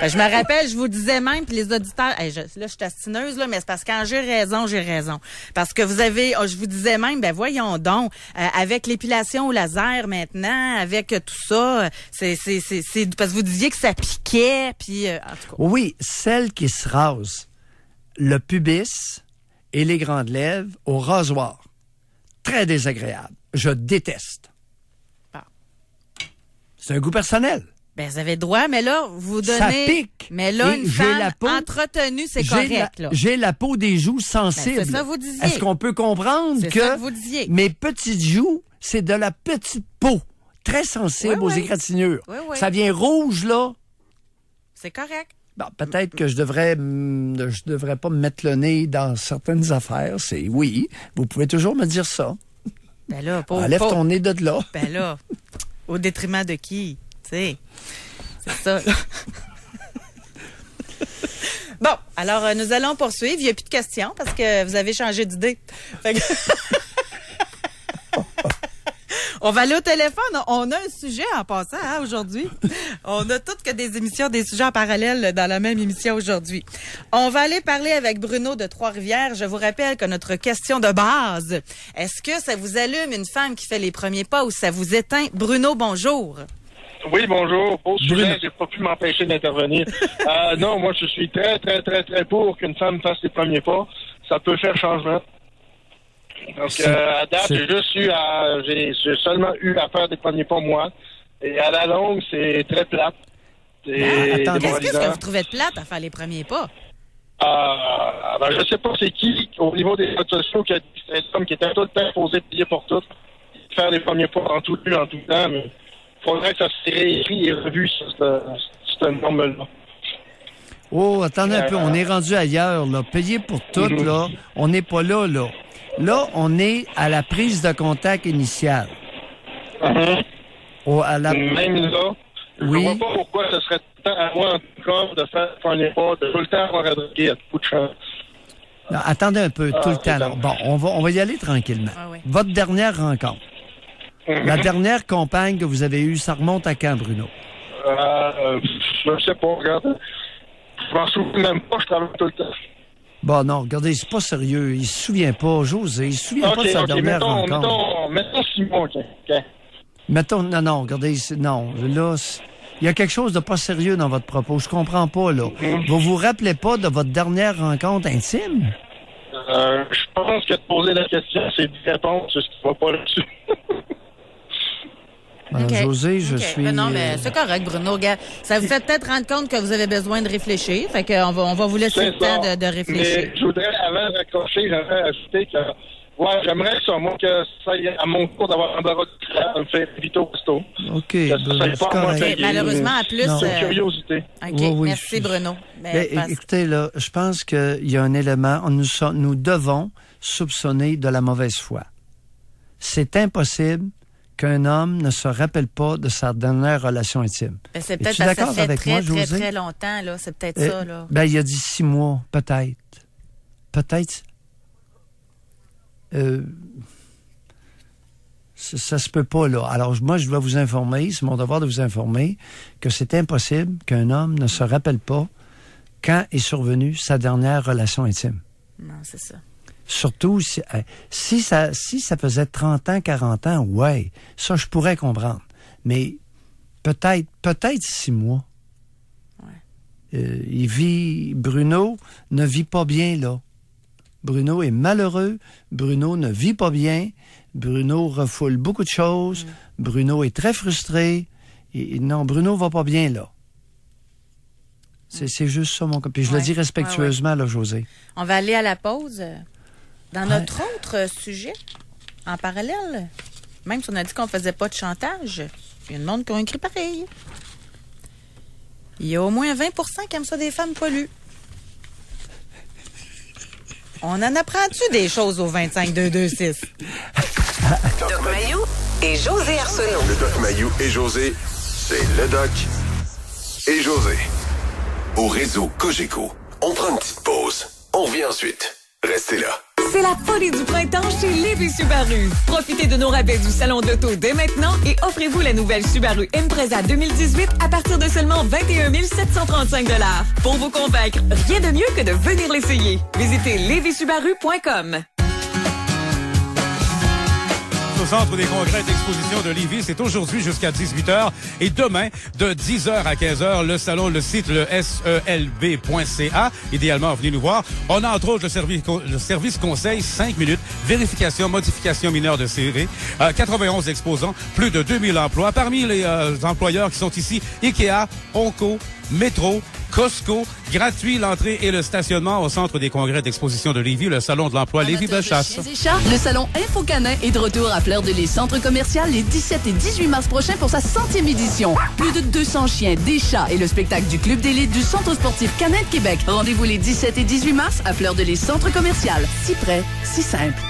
Ben, je me rappelle, je vous disais même, puis les auditeurs, là, je suis astineuse, là, mais c'est parce que quand j'ai raison, j'ai raison. Parce que je vous disais même, ben voyons donc, avec l'épilation au laser maintenant, avec tout ça, c'est parce que vous disiez que ça piquait, puis en tout cas. Oui, celle qui se rase le pubis et les grandes lèvres au rasoir. Très désagréable. Je déteste. Bon. C'est un goût personnel. Ben, vous avez le droit, mais là, vous donnez... Ça pique. Mais là, une femme entretenue, c'est correct, là. J'ai la peau des joues sensible. Ben, c'est ça vous disiez. Est-ce qu'on peut comprendre c'est ça que vous disiez. Mes petites joues, c'est de la petite peau, très sensible aux égratignures. Oui. Ça vient rouge, là. C'est correct. Bon, peut-être que je devrais pas me mettre le nez dans certaines affaires. Oui, vous pouvez toujours me dire ça. Ben là, enlève ton nez de là. Ben là, au détriment de qui? Tu sais, c'est ça, là. Bon, alors nous allons poursuivre. Il n'y a plus de questions parce que vous avez changé d'idée. Fait que... On va aller au téléphone. On a un sujet en passant aujourd'hui. On a toutes que des émissions, des sujets en parallèle dans la même émission aujourd'hui. On va aller parler avec Bruno de Trois-Rivières. Je vous rappelle que notre question de base, est-ce que ça vous allume une femme qui fait les premiers pas ou ça vous éteint? Bruno, bonjour. Oui, bonjour. Au sujet, j'ai pas pu m'empêcher d'intervenir. Non, moi, je suis très, très, très, très pour qu'une femme fasse les premiers pas. Ça peut faire changement. Donc, à date, j'ai seulement eu à faire des premiers pas, moi. Et à la longue, c'est très plate. Qu'est-ce que vous trouvez de plate à faire les premiers pas? Ben, je sais pas c'est qui, au niveau des réseaux sociaux, qui a dit que c'est un homme qui était tout le temps posé payer pour tout. Faire les premiers pas en tout lieu, en tout temps, mais il faudrait que ça se réécrit et revu, cette norme-là. Oh, attendez un peu, on est rendu ailleurs, là. Payer pour tout, là. On n'est pas là, là. Là, on est à la prise de contact initiale. Même là, je ne vois pas pourquoi ce serait tout le temps à moi, en tout cas, de faire un pas, de tout le temps avoir à draguer à tout de chance. Non, attendez un peu, tout le temps. Là. Bon, on va y aller tranquillement. Oui. Votre dernière rencontre. La dernière compagne que vous avez eue, ça remonte à quand, Bruno? Je ne sais pas, regarde. Je m'en souviens même pas, je travaille tout le temps. Bon, non, regardez, c'est pas sérieux. Il se souvient pas, José. Il se souvient pas de sa dernière rencontre. Mettons 6 mois, OK. Mettons, non, regardez, non, là, il y a quelque chose de pas sérieux dans votre propos. Je comprends pas, là. Vous vous rappelez pas de votre dernière rencontre intime? Je pense que de poser la question, c'est d'y répondre, c'est ce qui va pas là-dessus. Okay. José, je suis... Ben non, mais c'est correct, Bruno. Ça vous fait peut-être rendre compte que vous avez besoin de réfléchir. Fait qu'on va vous laisser le temps de réfléchir. Mais je voudrais, avant de raccrocher, j'aimerais ajouter que j'aimerais ça, moi, que ça y est à mon tour d'avoir un barreau de clair, ça me fait vito resto. OK. Malheureusement, à plus... C'est curiosité. OK, oui, merci, Bruno. Écoutez, là, je pense qu'il y a un élément, nous devons soupçonner de la mauvaise foi. C'est impossible qu'un homme ne se rappelle pas de sa dernière relation intime. Ben, c'est peut-être parce que ça fait très longtemps, là. C'est peut-être ça, là. Ben, il a dit 6 mois, peut-être. Peut-être. Ça se peut pas, là. Alors, moi, je dois vous informer, c'est mon devoir de vous informer, que c'est impossible qu'un homme ne se rappelle pas quand est survenue sa dernière relation intime. Non, c'est ça. Surtout, si ça faisait 30 ans, 40 ans, ouais, ça, je pourrais comprendre. Mais peut-être 6 mois. Ouais. Bruno ne vit pas bien, là. Bruno est malheureux. Bruno ne vit pas bien. Bruno refoule beaucoup de choses. Bruno est très frustré. Non, Bruno va pas bien, là. C'est juste ça, mon copain. Puis je le dis respectueusement, là, José. On va aller à la pause. Dans notre autre sujet, en parallèle, même si on a dit qu'on faisait pas de chantage, il y a une monde qui ont écrit pareil. Il y a au moins 20 qui aiment ça des femmes poilues. On en apprend-tu des choses au 25-226? Doc Mayou et José Arsenault. Le Doc Mayou et José, c'est le Doc et José. Au réseau Cogeco, on prend une petite pause. On revient ensuite. Restez là. C'est la folie du printemps chez Lévis Subaru. Profitez de nos rabais du salon d'auto dès maintenant et offrez-vous la nouvelle Subaru Impreza 2018 à partir de seulement 21 735 $. Pour vous convaincre, rien de mieux que de venir l'essayer. Visitez levisubaru.com. Au Centre des congrès d'exposition de Lévis, c'est aujourd'hui jusqu'à 18h et demain de 10h à 15h, le site, le selb.ca. Idéalement, venez nous voir. On a entre autres le service conseil 5 minutes, vérification, modification mineure de CV, 91 exposants, plus de 2000 emplois. Parmi les employeurs qui sont ici, Ikea, Onco, Métro, Costco, gratuit l'entrée et le stationnement au Centre des congrès d'exposition de Lévis, le salon de l'emploi Lévis-Bellechasse. Le salon Infocanin est de retour à Fleur-de-Lys Centre commercial les 17 et 18 mars prochains pour sa 100e édition. Plus de 200 chiens, des chats et le spectacle du club d'élite du Centre sportif Canin de Québec. Rendez-vous les 17 et 18 mars à Fleur-de-Lys Centre commercial. Si près, si simple.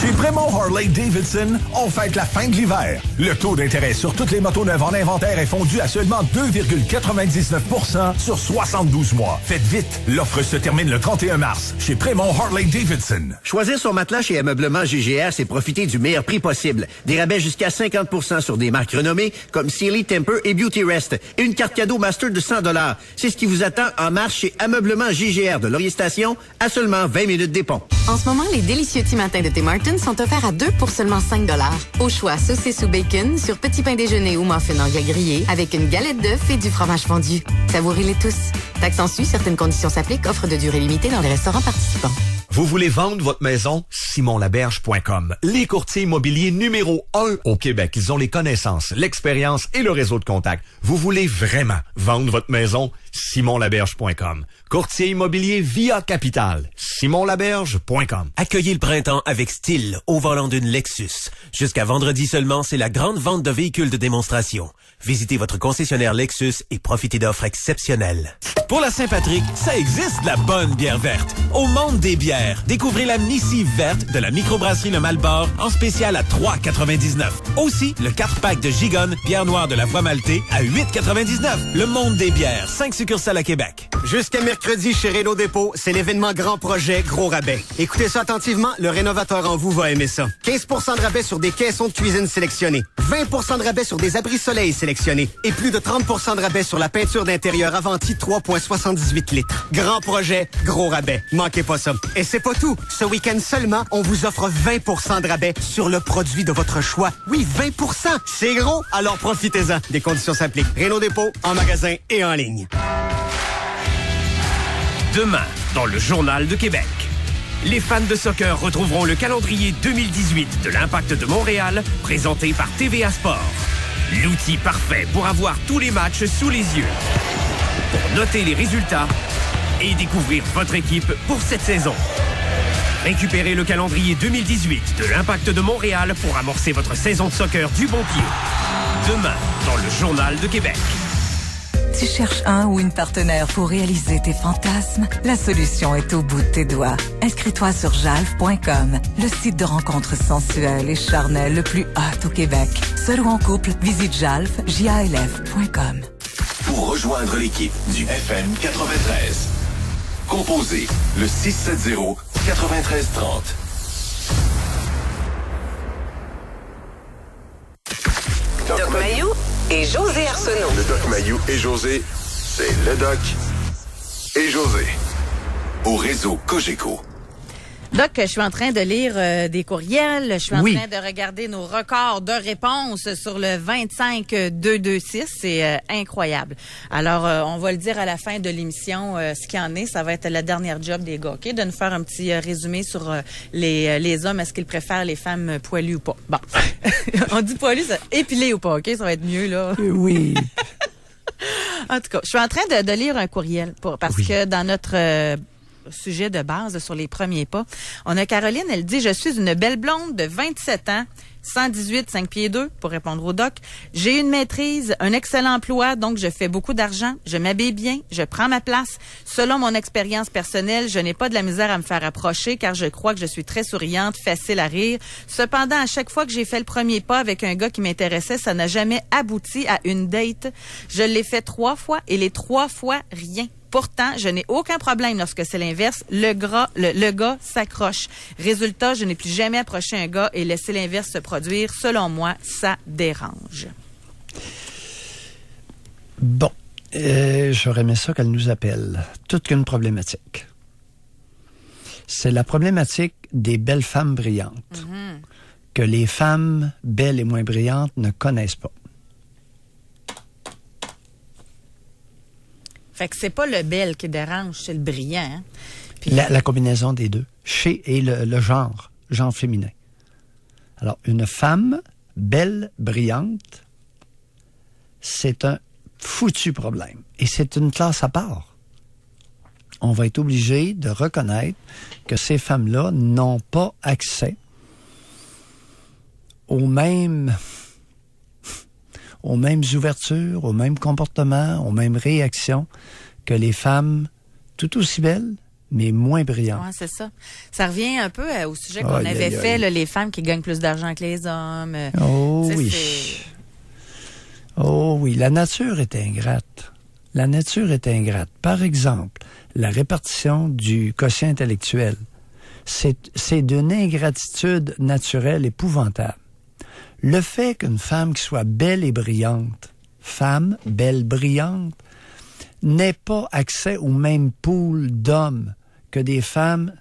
Chez Prémont Harley-Davidson, on fête la fin de l'hiver. Le taux d'intérêt sur toutes les motos neuves en inventaire est fondu à seulement 2,99% sur 72 mois. Faites vite, l'offre se termine le 31 mars chez Prémont Harley-Davidson. Choisir son matelas chez Ameublement GGR, c'est profiter du meilleur prix possible. Des rabais jusqu'à 50% sur des marques renommées comme Sealy, Temper et Beauty Rest. Et une carte cadeau Master de 100 $. C'est ce qui vous attend en mars chez Ameublement GGR de Laurier Station à seulement 20 minutes des ponts. En ce moment, les délicieux petits matins de Tim Hortons sont offerts à 2 pour seulement 5 $. Au choix, saucisse ou bacon, sur petit pain déjeuner ou muffin en grillé, avec une galette d'œuf et du fromage fondu. Savourez-les tous. Taxe en su, certaines conditions s'appliquent. Offre de durée limitée dans les restaurants participants. Vous voulez vendre votre maison? SimonLaberge.com. Les courtiers immobiliers numéro 1 au Québec. Ils ont les connaissances, l'expérience et le réseau de contacts. Vous voulez vraiment vendre votre maison? SimonLaberge.com. Courtier immobilier via Capital. SimonLaberge.com. Accueillez le printemps avec style au volant d'une Lexus. Jusqu'à vendredi seulement, c'est la grande vente de véhicules de démonstration. Visitez votre concessionnaire Lexus et profitez d'offres exceptionnelles. Pour la Saint-Patrick, ça existe de la bonne bière verte. Au monde des bières, découvrez la missive verte de la microbrasserie Le Malbord en spécial à 3,99. Aussi, le 4-pack de Gigonne, bière noire de la Voie Maltée à 8,99. Le monde des bières, 5 succursales à Québec. Jusqu'à mercredi chez Réno Dépôt, c'est l'événement Grand Projet Gros Rabais. Écoutez ça attentivement, le rénovateur en vous va aimer ça. 15% de rabais sur des caissons de cuisine sélectionnés. 20% de rabais sur des abris soleil sélectionnés. Et plus de 30% de rabais sur la peinture d'intérieur Avanti 3,78 litres. Grand Projet, gros rabais. Manquez pas ça. Et c'est pas tout. Ce week-end seulement, on vous offre 20% de rabais sur le produit de votre choix. Oui, 20%. C'est gros, alors profitez-en. Des conditions s'appliquent. Réno Dépôt, en magasin et en ligne. Demain, dans le Journal de Québec. Les fans de soccer retrouveront le calendrier 2018 de l'Impact de Montréal, présenté par TVA Sport. L'outil parfait pour avoir tous les matchs sous les yeux, pour noter les résultats et découvrir votre équipe pour cette saison. Récupérez le calendrier 2018 de l'Impact de Montréal pour amorcer votre saison de soccer du bon pied. Demain, dans le Journal de Québec. Tu cherches un ou une partenaire pour réaliser tes fantasmes? La solution est au bout de tes doigts. Inscris-toi sur jalf.com, le site de rencontres sensuelles et charnelles le plus hot au Québec. Seul ou en couple, visite jalf.com. Pour rejoindre l'équipe du FM 93, composez le 670-9330. Doc Mayou et José Arsenault. Le Doc Mayou et José, c'est le Doc et José. Au réseau Cogeco. Doc, je suis en train de lire des courriels. Je suis en train de regarder nos records de réponses sur le 25-226. C'est incroyable. Alors, on va le dire à la fin de l'émission, ce qu'il y en est. Ça va être la dernière job des gars, OK? De nous faire un petit résumé sur les hommes. Est-ce qu'ils préfèrent les femmes poilues ou pas? Bon. On dit poilues, épilées ou pas, OK? Ça va être mieux, là. Oui. En tout cas, je suis en train de lire un courriel parce que dans notre... sujet de base sur les premiers pas. On a Caroline, elle dit « Je suis une belle blonde de 27 ans, 118, 5 pieds 2, pour répondre au doc. J'ai une maîtrise, un excellent emploi, donc je fais beaucoup d'argent, je m'habille bien, je prends ma place. Selon mon expérience personnelle, je n'ai pas de la misère à me faire approcher car je crois que je suis très souriante, facile à rire. Cependant, à chaque fois que j'ai fait le premier pas avec un gars qui m'intéressait, ça n'a jamais abouti à une date. Je l'ai fait 3 fois et les 3 fois, rien. Pourtant, je n'ai aucun problème lorsque c'est l'inverse. Le gars s'accroche. Résultat, je n'ai plus jamais approché un gars et laissé l'inverse se produire. Selon moi, ça dérange. Bon, j'aurais aimé ça qu'elle nous appelle. Toute qu'une problématique. C'est la problématique des belles femmes brillantes que les femmes belles et moins brillantes ne connaissent pas. Fait que c'est pas le bel qui dérange, c'est le brillant. Hein? Puis... La combinaison des deux. Et le genre féminin. Alors, une femme belle, brillante, c'est un foutu problème. Et c'est une classe à part. On va être obligé de reconnaître que ces femmes-là n'ont pas accès aux mêmes ouvertures, aux mêmes comportements, aux mêmes réactions que les femmes tout aussi belles, mais moins brillantes. Oui, c'est ça. Ça revient un peu au sujet qu'on avait fait, là, les femmes qui gagnent plus d'argent que les hommes. Oh oui. Oh oui, la nature est ingrate. La nature est ingrate. Par exemple, la répartition du quotient intellectuel, c'est d'une ingratitude naturelle épouvantable. Le fait qu'une femme qui soit belle et brillante, femme, belle, brillante, n'ait pas accès au même pool d'hommes que des femmes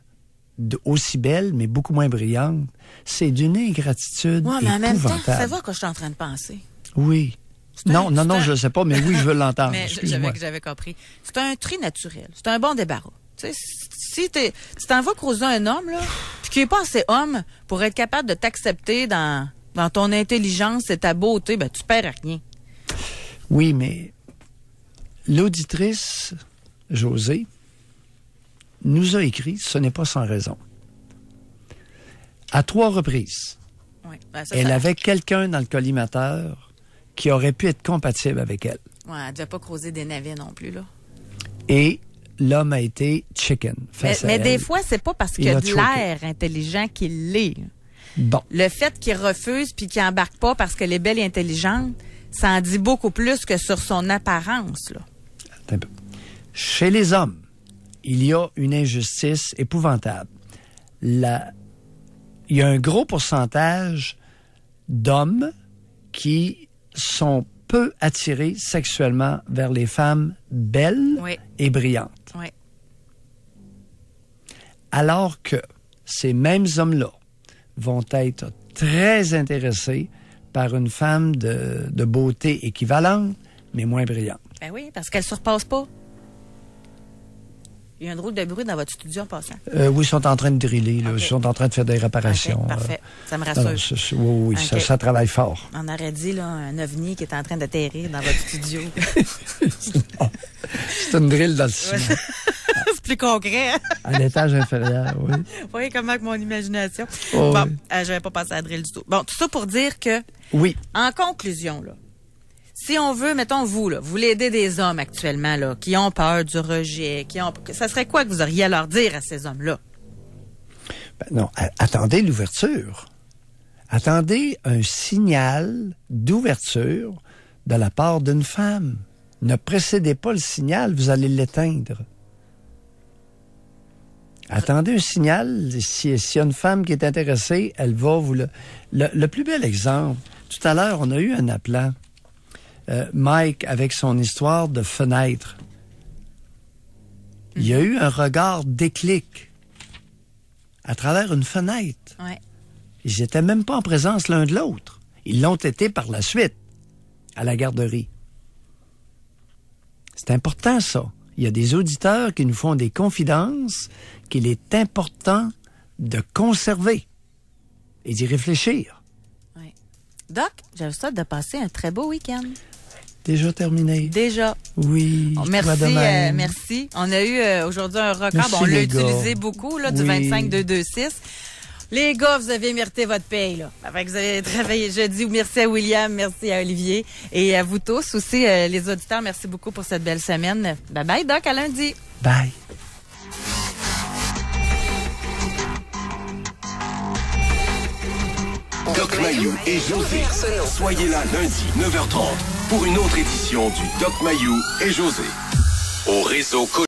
aussi belles, mais beaucoup moins brillantes, c'est d'une ingratitude épouvantable. Mais en même temps, ça va que je suis en train de penser. Oui. Non, je ne sais pas, mais oui, je veux l'entendre. Mais j'avais compris. C'est un tri naturel. C'est un bon débarras. Tu sais, si t'en vas croiser un homme, là, puis qui n'est pas assez homme pour être capable de t'accepter dans ton intelligence et ta beauté, ben tu perds rien. Oui, mais l'auditrice, José, nous a écrit, ce n'est pas sans raison. À 3 reprises, elle avait quelqu'un dans le collimateur qui aurait pu être compatible avec elle. Ouais, elle ne devait pas creuser des navets non plus, là. Et l'homme a été chicken face à elle. Mais des fois, c'est pas parce qu'il y a de l'air intelligent qu'il l'est. Bon. Le fait qu'il refuse puis qu'il embarque pas parce qu'elle est belle et intelligente, ça en dit beaucoup plus que sur son apparence, là. Attends un peu. Chez les hommes, il y a une injustice épouvantable. Il y a un gros pourcentage d'hommes qui sont peu attirés sexuellement vers les femmes belles et brillantes. Oui. Alors que ces mêmes hommes-là vont être très intéressés par une femme de beauté équivalente, mais moins brillante. Ben oui, parce qu'elle ne surpasse pas. Il y a un drôle de bruit dans votre studio en passant. Oui, ils sont en train de driller. Là. Okay. Ils sont en train de faire des réparations. Okay, parfait. Ça me rassure. Oui, okay. ça travaille fort. On aurait dit là, un ovni qui est en train d'atterrir dans votre studio. C'est une drill dans le ciment. C'est plus concret. À l'étage inférieur, oui. Vous voyez comment que mon imagination. Oh, bon, oui. Je vais pas passer à la drill du tout. Bon, tout ça pour dire que, oui. En conclusion, là, si on veut, mettons vous, là, vous l'aidez des hommes actuellement, là, qui ont peur du rejet, ça serait quoi que vous auriez à leur dire à ces hommes-là? Ben non, attendez l'ouverture. Attendez un signal d'ouverture de la part d'une femme. Ne précédez pas le signal, vous allez l'éteindre. Attendez un signal. S'il y a une femme qui est intéressée, elle va vous le plus bel exemple, tout à l'heure, on a eu un appelant. Mike, avec son histoire de fenêtre. Il y a eu un regard déclic à travers une fenêtre. Ouais. Ils n'étaient même pas en présence l'un de l'autre. Ils l'ont été par la suite, à la garderie. C'est important, ça. Il y a des auditeurs qui nous font des confidences qu'il est important de conserver et d'y réfléchir. Ouais. Doc, j'ai le souhaite de passer un très beau week-end. Déjà terminé. Déjà. Oui. Merci, merci. On a eu aujourd'hui un record. Bon, on l'a utilisé beaucoup, là, du 25-226. Les gars, vous avez mérité votre paye, là. Fait que vous avez travaillé jeudi. Merci à William, merci à Olivier. Et à vous tous aussi, les auditeurs, merci beaucoup pour cette belle semaine. Bye bye, Doc, à lundi. Bye. Doc Mayou et José. Soyez là lundi, 9h30, pour une autre édition du Doc Mayou et José. Au réseau